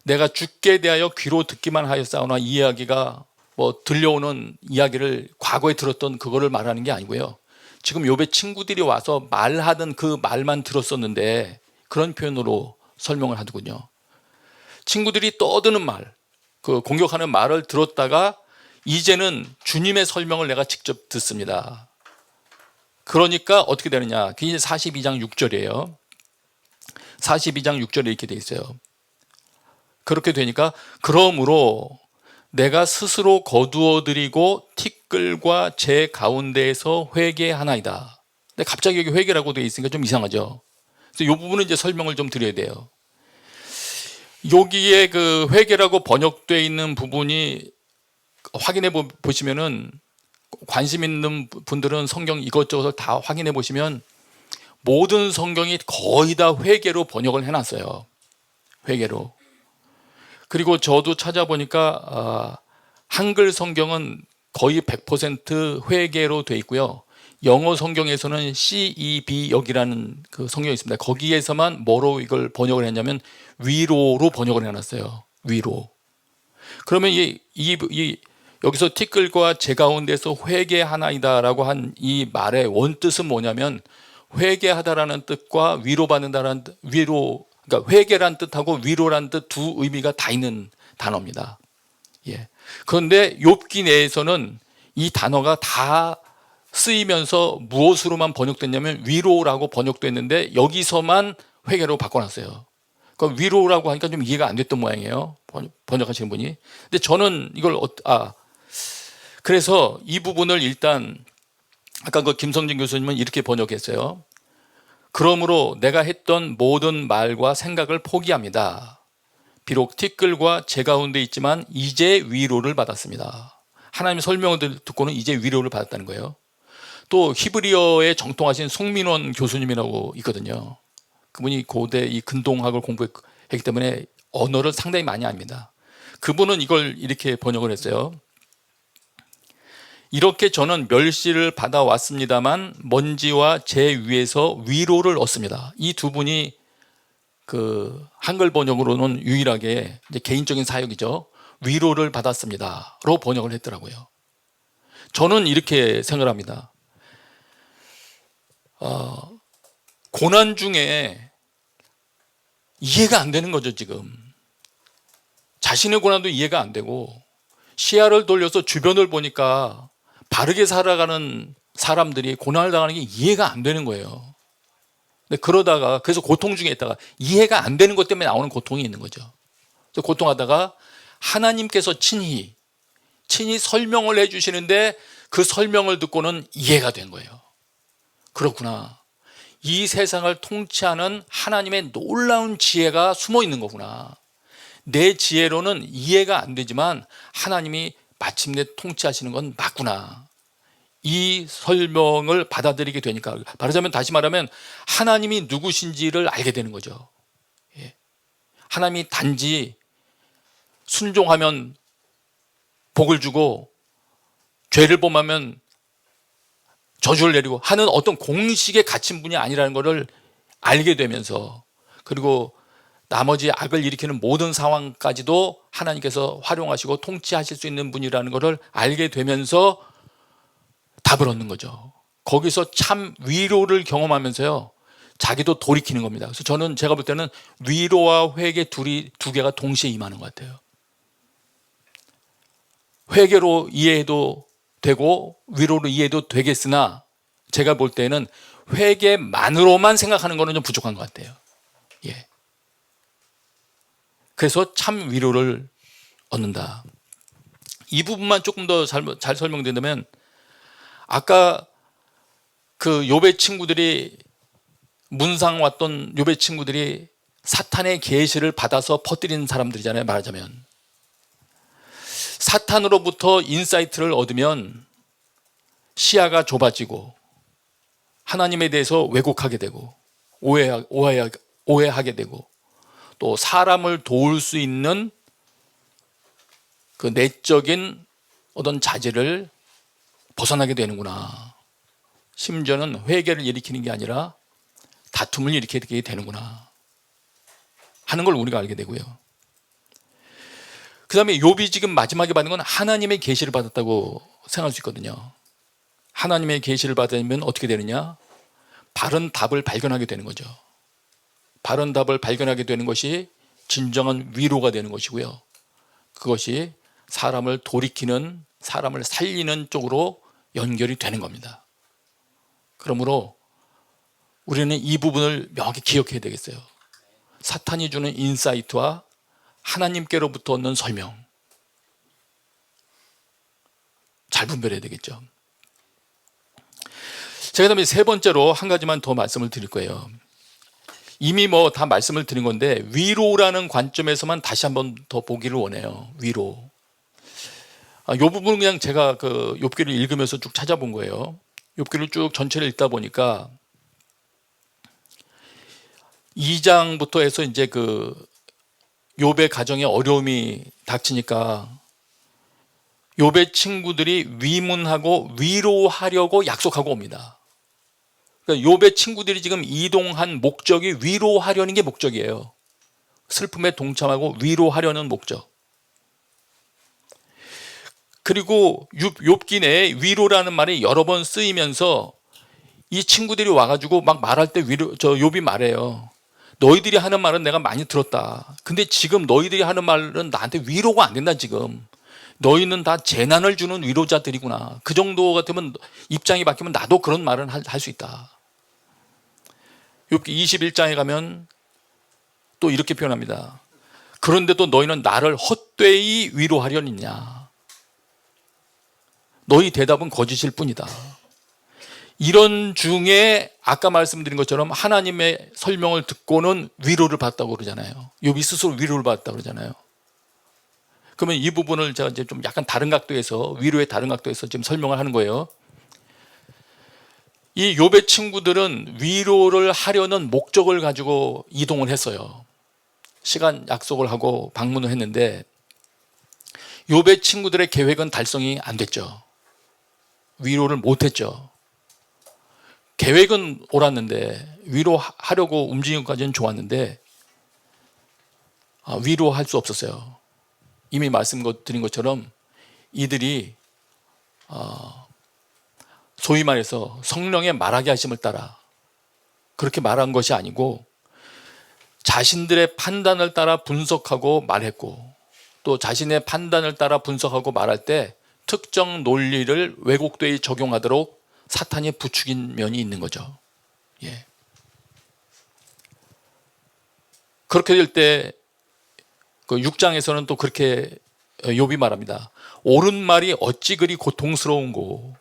내가 주께 대하여 귀로 듣기만 하였사오나, 이 이야기가 뭐 들려오는 이야기를 과거에 들었던 그거를 말하는 게 아니고요. 지금 욥의 친구들이 와서 말하던 그 말만 들었었는데 그런 표현으로 설명을 하더군요. 친구들이 떠드는 말, 공격하는 말을 들었다가 이제는 주님의 설명을 내가 직접 듣습니다. 그러니까 어떻게 되느냐? 그게 42장 6절이에요. 42장 6절에 이렇게 돼 있어요. 그렇게 되니까 그러므로 내가 스스로 거두어드리고 티끌과 제 가운데에서 회개하나이다. 근데 갑자기 여기 회개라고 돼 있으니까 좀 이상하죠. 그래서 이 부분은 이제 설명을 좀 드려야 돼요. 여기에 그 회개라고 번역되어 있는 부분이 확인해 보시면은 관심 있는 분들은 성경 이것저것 다 확인해 보시면 모든 성경이 거의 다 회계로 번역을 해놨어요. 회계로. 그리고 저도 찾아보니까 한글 성경은 거의 100% 회계로 돼 있고요. 영어 성경에서는 CEB 역이라는 그 성경이 있습니다. 거기에서만 뭐로 이걸 번역을 했냐면 위로로 번역을 해놨어요. 위로. 그러면 여기서 티끌과 제 가운데서 회개하나이다라고 한 이 말의 원뜻은 뭐냐면 회개하다라는 뜻과 위로받는다라는 그러니까 회개란 뜻하고 위로란 뜻 두 의미가 다 있는 단어입니다. 예. 그런데 욥기 내에서는 이 단어가 다 쓰이면서 무엇으로만 번역됐냐면 위로라고 번역됐는데 여기서만 회개로 바꿔놨어요. 그러니까 위로라고 하니까 좀 이해가 안 됐던 모양이에요. 번역하시는 분이. 근데 저는 이걸 그래서 이 부분을 일단 아까 그 김성진 교수님은 이렇게 번역했어요. 그러므로 내가 했던 모든 말과 생각을 포기합니다. 비록 티끌과 제 가운데 있지만 이제 위로를 받았습니다. 하나님 설명을 듣고는 이제 위로를 받았다는 거예요. 또 히브리어에 정통하신 송민원 교수님이라고 있거든요. 그분이 고대 이 근동학을 공부했기 때문에 언어를 상당히 많이 압니다. 그분은 이걸 이렇게 번역을 했어요. 이렇게 저는 멸시를 받아왔습니다만 먼지와 제 위에서 위로를 얻습니다. 이 두 분이 그 한글 번역으로는 유일하게 이제 개인적인 사역이죠. 위로를 받았습니다로 번역을 했더라고요. 저는 이렇게 생각합니다. 고난 중에 이해가 안 되는 거죠, 지금. 자신의 고난도 이해가 안 되고 시야를 돌려서 주변을 보니까 바르게 살아가는 사람들이 고난을 당하는 게 이해가 안 되는 거예요. 근데 그래서 고통 중에 있다가 이해가 안 되는 것 때문에 나오는 고통이 있는 거죠. 그래서 고통하다가 하나님께서 친히 설명을 해주시는데 그 설명을 듣고는 이해가 된 거예요. 그렇구나. 이 세상을 통치하는 하나님의 놀라운 지혜가 숨어 있는 거구나. 내 지혜로는 이해가 안 되지만 하나님이 마침내 통치하시는 건 맞구나. 이 설명을 받아들이게 되니까 말하자면 다시 말하면 하나님이 누구신지를 알게 되는 거죠. 예. 하나님이 단지 순종하면 복을 주고 죄를 범하면 저주를 내리고 하는 어떤 공식에 갇힌 분이 아니라는 것을 알게 되면서 그리고 나머지 악을 일으키는 모든 상황까지도 하나님께서 활용하시고 통치하실 수 있는 분이라는 것을 알게 되면서 답을 얻는 거죠. 거기서 참 위로를 경험하면서요 자기도 돌이키는 겁니다. 그래서 제가 볼 때는 위로와 회개 두 개가 동시에 임하는 것 같아요. 회개로 이해해도 되고 위로로 이해도 되겠으나 제가 볼 때는 회개만으로만 생각하는 거는 좀 부족한 것 같아요. 예. 그래서 참 위로를 얻는다. 이 부분만 조금 더 잘 설명된다면 아까 그 욥의 친구들이 문상 왔던 욥의 친구들이 사탄의 계시를 받아서 퍼뜨리는 사람들이잖아요. 말하자면 사탄으로부터 인사이트를 얻으면 시야가 좁아지고 하나님에 대해서 왜곡하게 되고 오해하게 되고 또 사람을 도울 수 있는 그 내적인 어떤 자질을 벗어나게 되는구나. 심지어는 회개를 일으키는 게 아니라 다툼을 일으키게 되는구나 하는 걸 우리가 알게 되고요. 그 다음에 욥이 지금 마지막에 받는 건 하나님의 계시를 받았다고 생각할 수 있거든요. 하나님의 계시를 받으면 어떻게 되느냐? 바른 답을 발견하게 되는 거죠. 바른 답을 발견하게 되는 것이 진정한 위로가 되는 것이고요. 그것이 사람을 돌이키는, 사람을 살리는 쪽으로 연결이 되는 겁니다. 그러므로 우리는 이 부분을 명확히 기억해야 되겠어요. 사탄이 주는 인사이트와 하나님께로부터 얻는 설명 잘 분별해야 되겠죠. 제가 그다음에 세 번째로 한 가지만 더 말씀을 드릴 거예요. 이미 뭐 다 말씀을 드린 건데 위로라는 관점에서만 다시 한번 더 보기를 원해요. 위로. 요 부분은 그냥 제가 그 욥기를 읽으면서 쭉 찾아본 거예요. 욥기를 쭉 전체를 읽다 보니까 2장부터 해서 이제 그 욥의 가정에 어려움이 닥치니까 욥의 친구들이 위문하고 위로하려고 약속하고 옵니다. 그러니까 욥의 친구들이 지금 이동한 목적이 위로하려는 게 목적이에요. 슬픔에 동참하고 위로하려는 목적. 그리고 욥기 내에 위로라는 말이 여러 번 쓰이면서 이 친구들이 와가지고 막 말할 때 욥이 말해요. 너희들이 하는 말은 내가 많이 들었다. 근데 지금 너희들이 하는 말은 나한테 위로가 안 된다 지금. 너희는 다 재난을 주는 위로자들이구나. 그 정도 같으면 입장이 바뀌면 나도 그런 말은 할 수 있다. 욥기 21장에 가면 또 이렇게 표현합니다. 그런데도 너희는 나를 헛되이 위로하려느냐. 너희 대답은 거짓일 뿐이다. 이런 중에 아까 말씀드린 것처럼 하나님의 설명을 듣고는 위로를 받았다고 그러잖아요. 욥이 스스로 위로를 받았다고 그러잖아요. 그러면 이 부분을 제가 이제 좀 약간 다른 각도에서, 위로의 다른 각도에서 지금 설명을 하는 거예요. 이 욥의 친구들은 위로를 하려는 목적을 가지고 이동을 했어요. 시간 약속을 하고 방문을 했는데 욥의 친구들의 계획은 달성이 안 됐죠. 위로를 못 했죠. 계획은 옳았는데 위로하려고 움직인 것까지는 좋았는데 위로할 수 없었어요. 이미 말씀드린 것처럼 이들이 소위 말해서 성령의 말하게 하심을 따라 그렇게 말한 것이 아니고 자신들의 판단을 따라 분석하고 말했고 또 자신의 판단을 따라 분석하고 말할 때 특정 논리를 왜곡되이 적용하도록 사탄이 부추긴 면이 있는 거죠. 예. 그렇게 될 때 그 6장에서는 또 그렇게 욥이 말합니다. 옳은 말이 어찌 그리 고통스러운고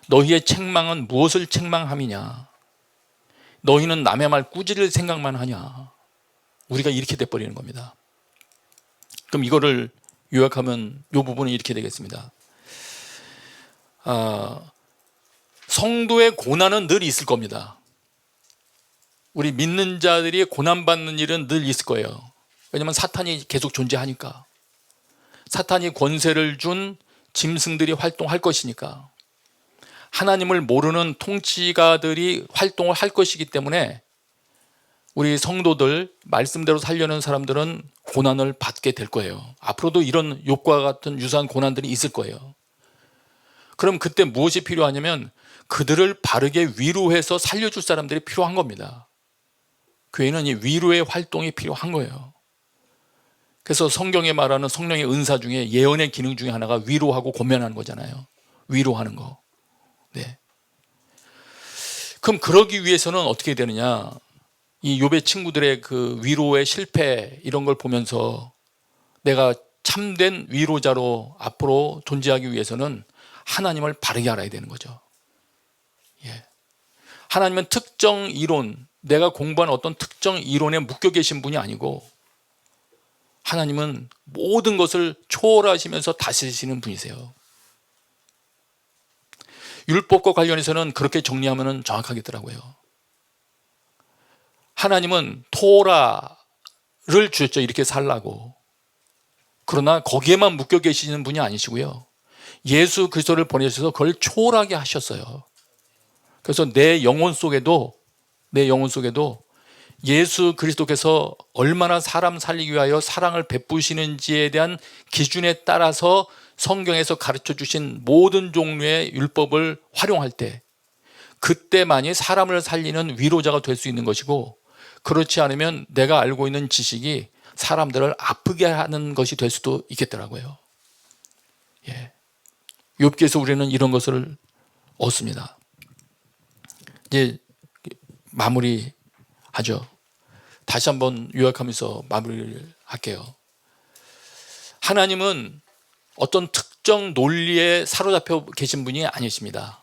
너희의 책망은 무엇을 책망함이냐. 너희는 남의 말 꾸짖을 생각만 하냐. 우리가 이렇게 돼버리는 겁니다. 그럼 이거를 요약하면 이 부분은 이렇게 되겠습니다. 성도의 고난은 늘 있을 겁니다. 우리 믿는 자들이 고난받는 일은 늘 있을 거예요. 왜냐하면 사탄이 계속 존재하니까. 사탄이 권세를 준 짐승들이 활동할 것이니까. 하나님을 모르는 통치가들이 활동을 할 것이기 때문에 우리 성도들, 말씀대로 살려는 사람들은 고난을 받게 될 거예요. 앞으로도 이런 욥과 같은 유사한 고난들이 있을 거예요. 그럼 그때 무엇이 필요하냐면 그들을 바르게 위로해서 살려줄 사람들이 필요한 겁니다. 교회는 이 위로의 활동이 필요한 거예요. 그래서 성경에 말하는 성령의 은사 중에 예언의 기능 중에 하나가 위로하고 권면하는 거잖아요. 위로하는 거. 네. 그럼 그러기 위해서는 어떻게 되느냐? 이 욥의 친구들의 그 위로의 실패 이런 걸 보면서 내가 참된 위로자로 앞으로 존재하기 위해서는 하나님을 바르게 알아야 되는 거죠. 예. 하나님은 특정 이론, 내가 공부한 어떤 특정 이론에 묶여 계신 분이 아니고 하나님은 모든 것을 초월하시면서 다스리시는 분이세요. 율법과 관련해서는 그렇게 정리하면 정확하겠더라고요. 하나님은 토라를 주셨죠. 이렇게 살라고. 그러나 거기에만 묶여 계시는 분이 아니시고요. 예수 그리스도를 보내셔서 그걸 초월하게 하셨어요. 그래서 내 영혼 속에도 예수 그리스도께서 얼마나 사람 살리기 위하여 사랑을 베푸시는지에 대한 기준에 따라서 성경에서 가르쳐 주신 모든 종류의 율법을 활용할 때 그때만이 사람을 살리는 위로자가 될 수 있는 것이고 그렇지 않으면 내가 알고 있는 지식이 사람들을 아프게 하는 것이 될 수도 있겠더라고요. 예. 욥기에서 우리는 이런 것을 얻습니다. 이제 마무리하죠. 다시 한번 요약하면서 마무리를 할게요. 하나님은 어떤 특정 논리에 사로잡혀 계신 분이 아니십니다.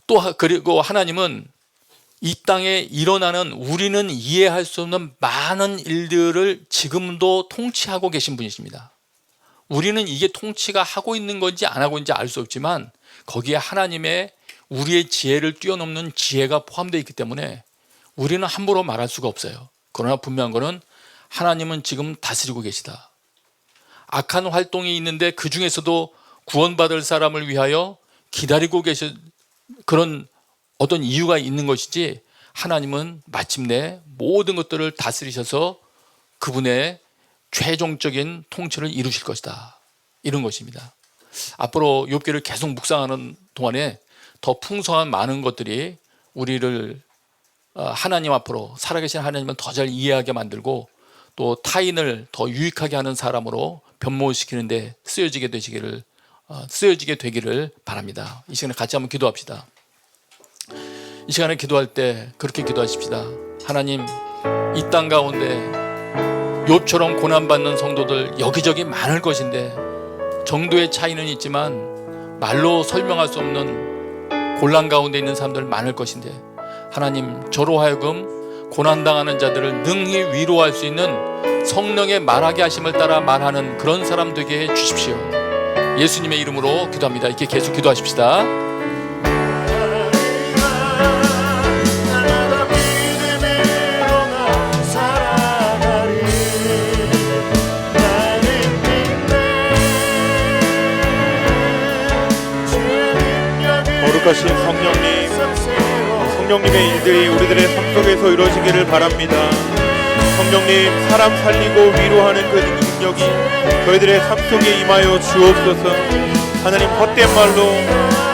또 그리고 하나님은 이 땅에 일어나는 우리는 이해할 수 없는 많은 일들을 지금도 통치하고 계신 분이십니다. 우리는 이게 통치가 하고 있는 건지 안 하고 있는지 알 수 없지만 거기에 하나님의 우리의 지혜를 뛰어넘는 지혜가 포함되어 있기 때문에 우리는 함부로 말할 수가 없어요. 그러나 분명한 것은 하나님은 지금 다스리고 계시다. 악한 활동이 있는데 그 중에서도 구원받을 사람을 위하여 기다리고 계신 그런 어떤 이유가 있는 것이지, 하나님은 마침내 모든 것들을 다스리셔서 그분의 최종적인 통치를 이루실 것이다, 이런 것입니다. 앞으로 욥기를 계속 묵상하는 동안에 더 풍성한 많은 것들이 우리를 하나님 앞으로, 살아계신 하나님은 더 잘 이해하게 만들고 또 타인을 더 유익하게 하는 사람으로 변모시키는 데 쓰여지게 되기를 바랍니다. 이 시간에 같이 한번 기도합시다. 이 시간에 기도할 때 그렇게 기도하십시다. 하나님, 이 땅 가운데 욥처럼 고난받는 성도들 여기저기 많을 것인데, 정도의 차이는 있지만 말로 설명할 수 없는 곤란 가운데 있는 사람들 많을 것인데, 하나님, 저로 하여금 고난당하는 자들을 능히 위로할 수 있는 성령의 말하게 하심을 따라 말하는 그런 사람 되게 해 주십시오. 예수님의 이름으로 기도합니다. 이렇게 계속 기도하십시다. 거룩하신 성령님의 일들이 우리들의 삶 속에서 이루어지기를 바랍니다. 성령님, 사람 살리고 위로하는 그 능력이 저희들의 삶 속에 임하여 주옵소서. 하나님, 헛된 말로,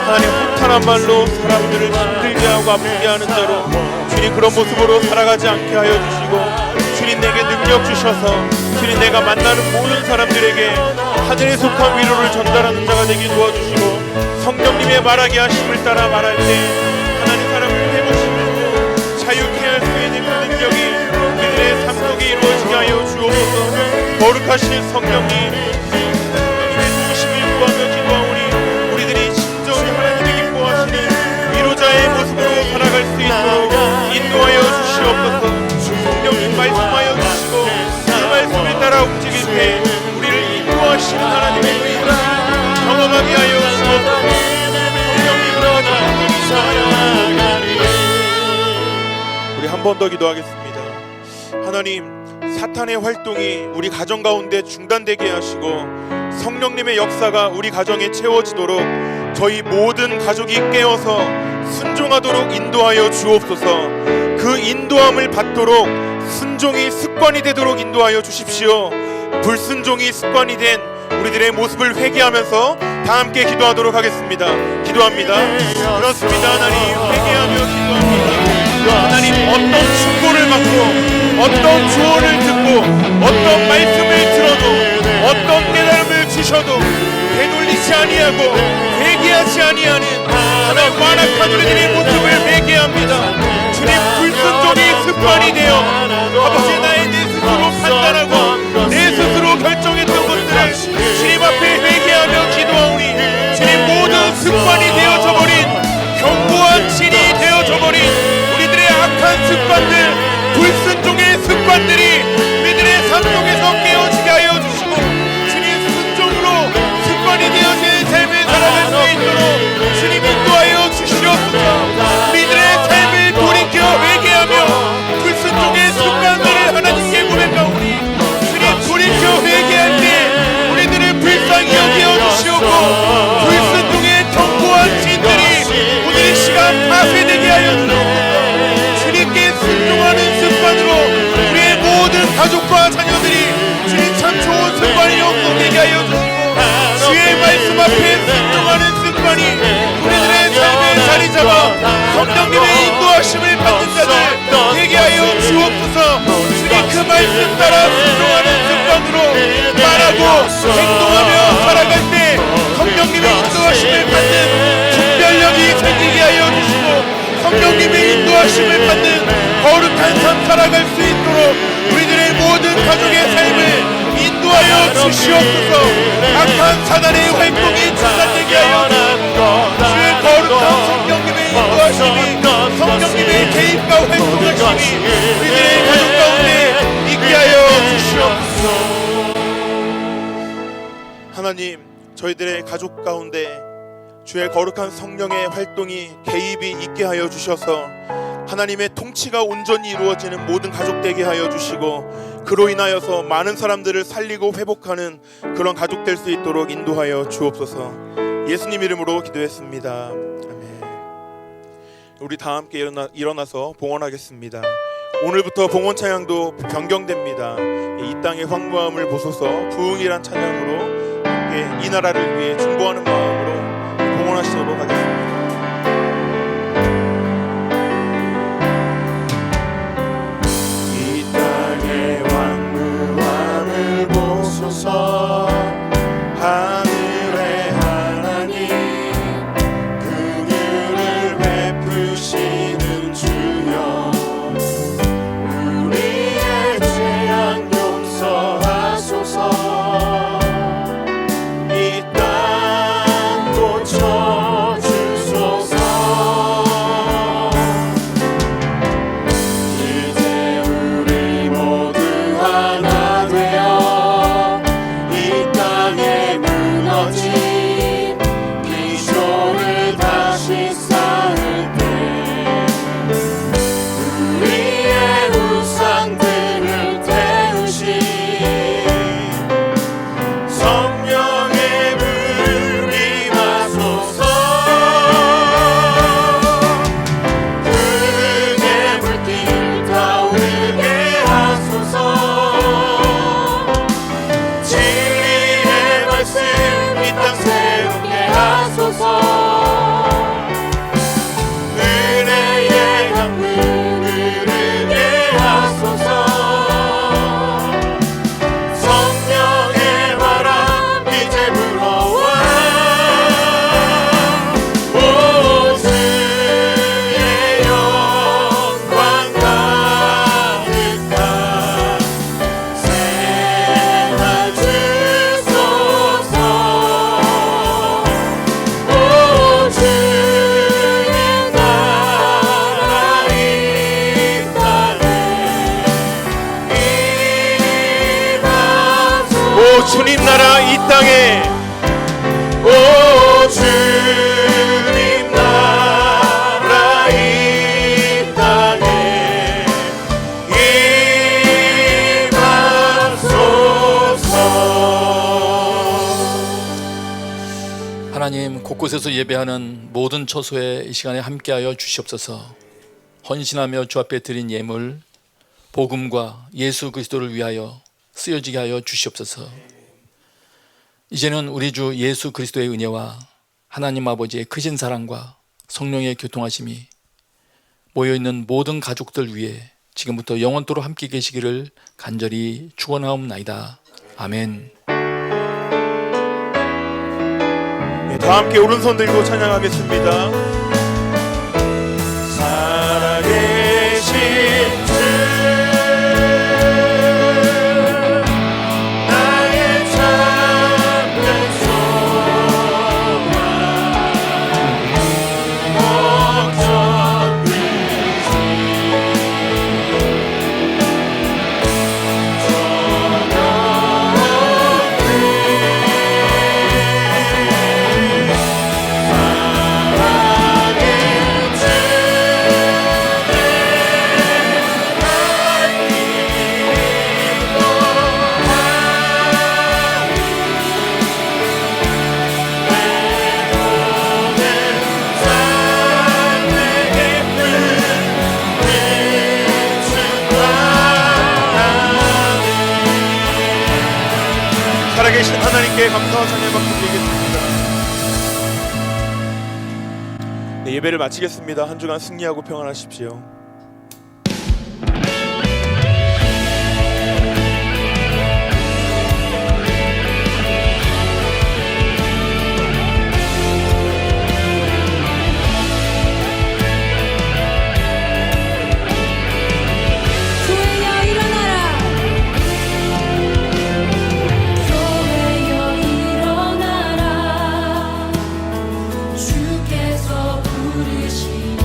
하나님 허탄한 말로 사람들을 힘들게 하고 아프게 하는 자로 주님 그런 모습으로 살아가지 않게 하여 주시고, 주님 내게 능력 주셔서 주님 내가 만나는 모든 사람들에게 하늘에 속한 위로를 전달하는 자가 되게 도와주시고, 성령님의 말하게 하심을 따라 말할 때 하나님 사람을 회복시키고 자유케 할 수 있는 그 능력이 우리들의 삶 속에 이루어지게 하여 주옵소서. 거룩하신 성령님의 도우심을 구하며 기도하오니 우리들이 진정으로 하나님이 기뻐하시는 위로자의 모습으로 살아갈 수 있도록 인도하여 주시옵소서. 성령님 말씀하여 주시고 그 말씀을 따라 움직일 때 우리를 인도하시는 하나님의 의를 경험하게 하여 주옵소서. 우리 한 번 더 기도하겠습니다. 하나님, 사탄의 활동이 우리 가정 가운데 중단되게 하시고 성령님의 역사가 우리 가정에 채워지도록 저희 모든 가족이 깨어서 순종하도록 인도하여 주옵소서. 그 인도함을 받도록 순종이 습관이 되도록 인도하여 주십시오. 불순종이 습관이 된 우리들의 모습을 회개하면서 다 함께 기도하도록 하겠습니다. 기도합니다. 그렇습니다. 하나님, 회개하며 기도합니다. 하나님, 어떤 충고를 받고 어떤 조언을 듣고 어떤 말씀을 들어도 어떤 깨달음을 주셔도 되돌리지 아니하고 회개하지 아니하는 하나님 완악한 우리들의 모습을 회개합니다. 주님, 불순종이 습관이 되어 아버지 나의 내 스스로 판단하고 내 스스로 결정했던 것들을 주님 앞에 회개하며 기도하오니 주님, 모든 습관이 되어져 버린 견고한 진이 되어져 버린 우리들의 악한 습관들, 불순종의 습관들이 우리들의 삶 속에서 깨어지게 하여 주시고 주님, 순종으로 습관이 되어진 삶을 살아갈 수 있도록 주님 인도하여 주시옵소서. 우리들의 삶을 돌이켜 회개하며 불순종의 습관들을 하나님께 고백하오니 주님, 돌이켜 회개할 때 우리들을 불쌍히 여겨 주시옵고 불순종의 견고한 진들이 오늘 시간 파쇄되게 하여 주옵소서. 주님께 순종하는 습관으로 우리의 모든 가족과 자녀들이 주님 참 좋은 습관이 영성되게 하여 주시고 주의 말씀 앞에 순종하는 습관이 우리들의 삶에 자리 잡아 성령님의 인도하심을 받는 자들 되게 하여 주옵소서. 주님, 그 말씀 따라 순종하는 습관으로 말하고 행동하며 살아갈 때 성령님의 인도하심을 받는 분별력이 생기게 하여 주시고 성령님의 인도하심을 받는 거룩한 삶 살아갈 수 있도록 우리들의 모든 가족의 삶을 인도하여 주시옵소서. 악한 사단의 활동이 중단되게 하여 주시고 주의 거룩한 성령님의 인도하심이 성령님의 개입과 활동하심이 우리들의 가족 가운데 있게 하여 주시옵소서. 하나님, 저희들의 가족 가운데 주의 거룩한 성령의 활동이 개입이 있게 하여 주셔서 하나님의 통치가 온전히 이루어지는 모든 가족 되게 하여 주시고 그로 인하여서 많은 사람들을 살리고 회복하는 그런 가족 될 수 있도록 인도하여 주옵소서. 예수님 이름으로 기도했습니다. 아멘. 우리 다 함께 일어나서 봉헌하겠습니다. 오늘부터 봉헌 찬양도 변경됩니다. 이 땅의 황무함을 보소서 부흥이란 찬양으로 함께 이 나라를 위해 중보하는 마음으로 봉헌하시도록 하겠습니다. 이 땅의 왕무함을 보소서 하늘의 하나님 긍휼을 베푸시는 주여 우리의 죄악 용서하소서 이 땅 고쳐주소서 이제 우리 모두 하나 되어 이 땅에 무너진 기초를 다시 쌓을 때 우리의 우상들을 태우신 성령의 불 임하소서 그의 물길 타오르게 하소서 진리의 말씀 이 땅 새롭게 하소서 은혜의 강물 흐르게 하소서 성령의 바람 이제 불어와 오 주의 영광 가득한 생활 주소서 오 주의 나라 이 땅에 임하소서 오 주님 나라 이 땅에 오 주님 나라 이 땅에 임하소서. 하나님, 곳곳에서 예배하는 모든 처소에 이 시간에 함께하여 주시옵소서. 헌신하며 주 앞에 드린 예물 복음과 예수 그리스도를 위하여 쓰여지게 하여 주시옵소서. 이제는 우리 주 예수 그리스도의 은혜와 하나님 아버지의 크신 사랑과 성령의 교통하심이 모여있는 모든 가족들 위해 지금부터 영원토록 함께 계시기를 간절히 축원하옵나이다. 아멘. 다 함께 오른손 들고 찬양하겠습니다. 살아계신 주 나의 참된 소망 걱정 되지 살아계신 하나님께 감사와 찬양 박수 드리겠습니다. 네, 예배를 마치겠습니다. 한 주간 승리하고 평안하십시오. 교회여 일어나라 교회여 일어나라 주께서 부르시니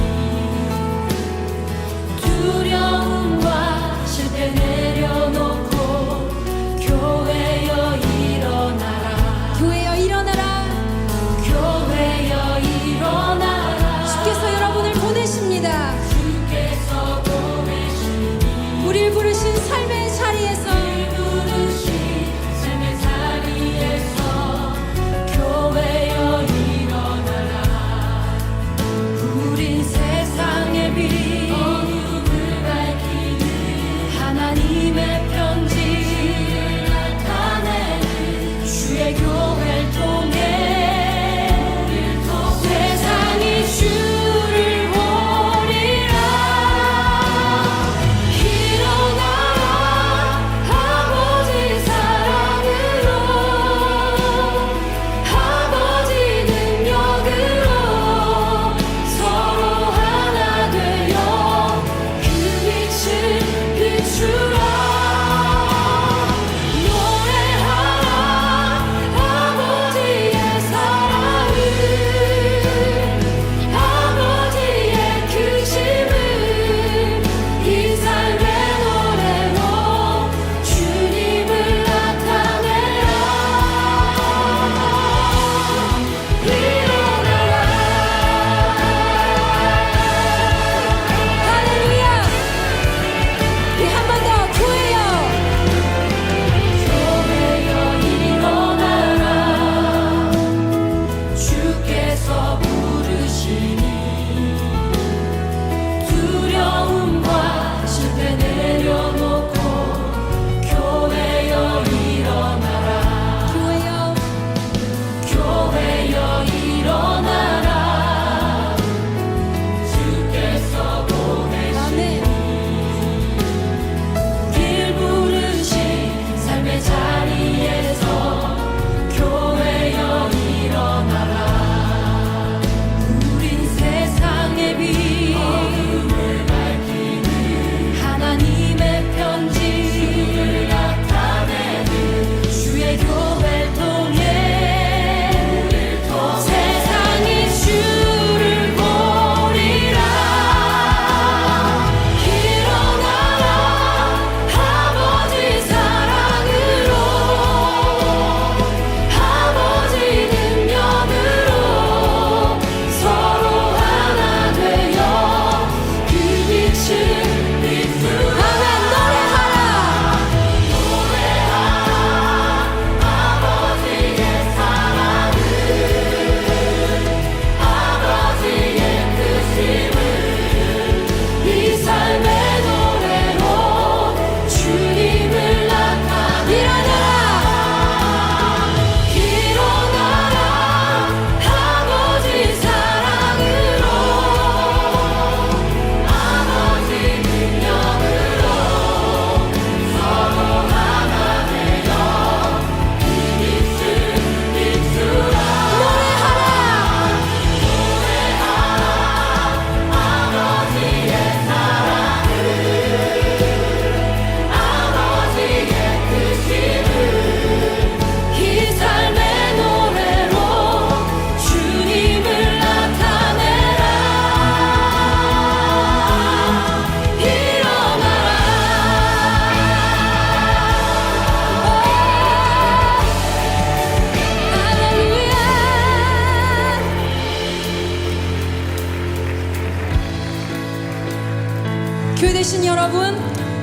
계신 여러분,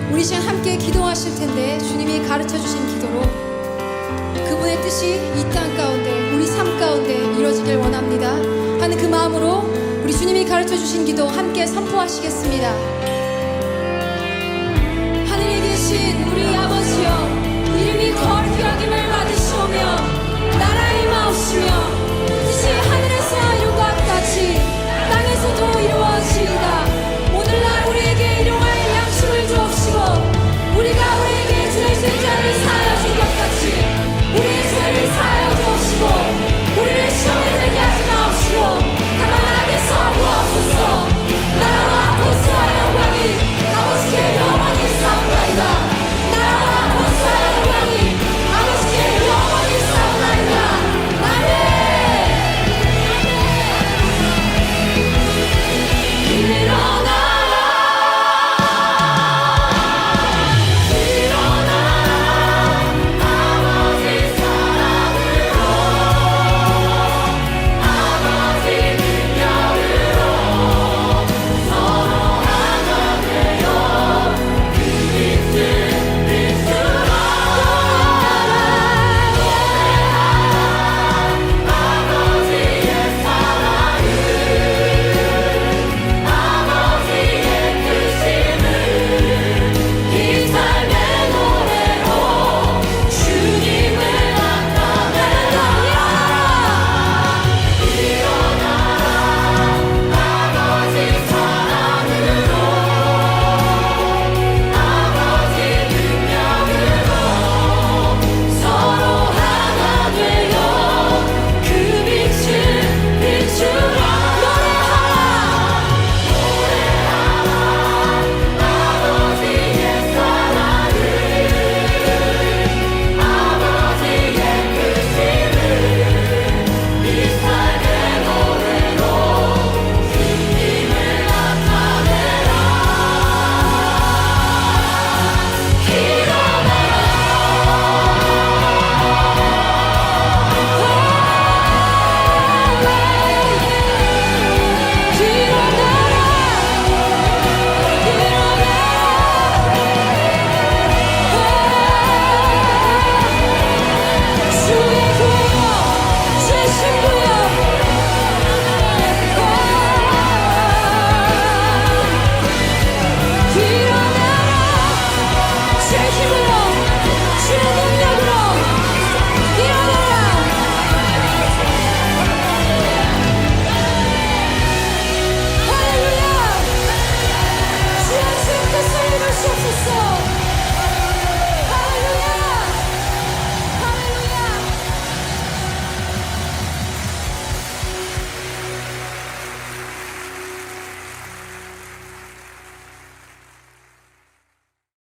우리 시간 함께 기도하실 텐데 주님이 가르쳐 주신 기도로 그분의 뜻이 이 땅 가운데 우리 삶 가운데 이루어지길 원합니다 하는 그 마음으로 우리 주님이 가르쳐 주신 기도 함께 선포하시겠습니다. 하늘에 계신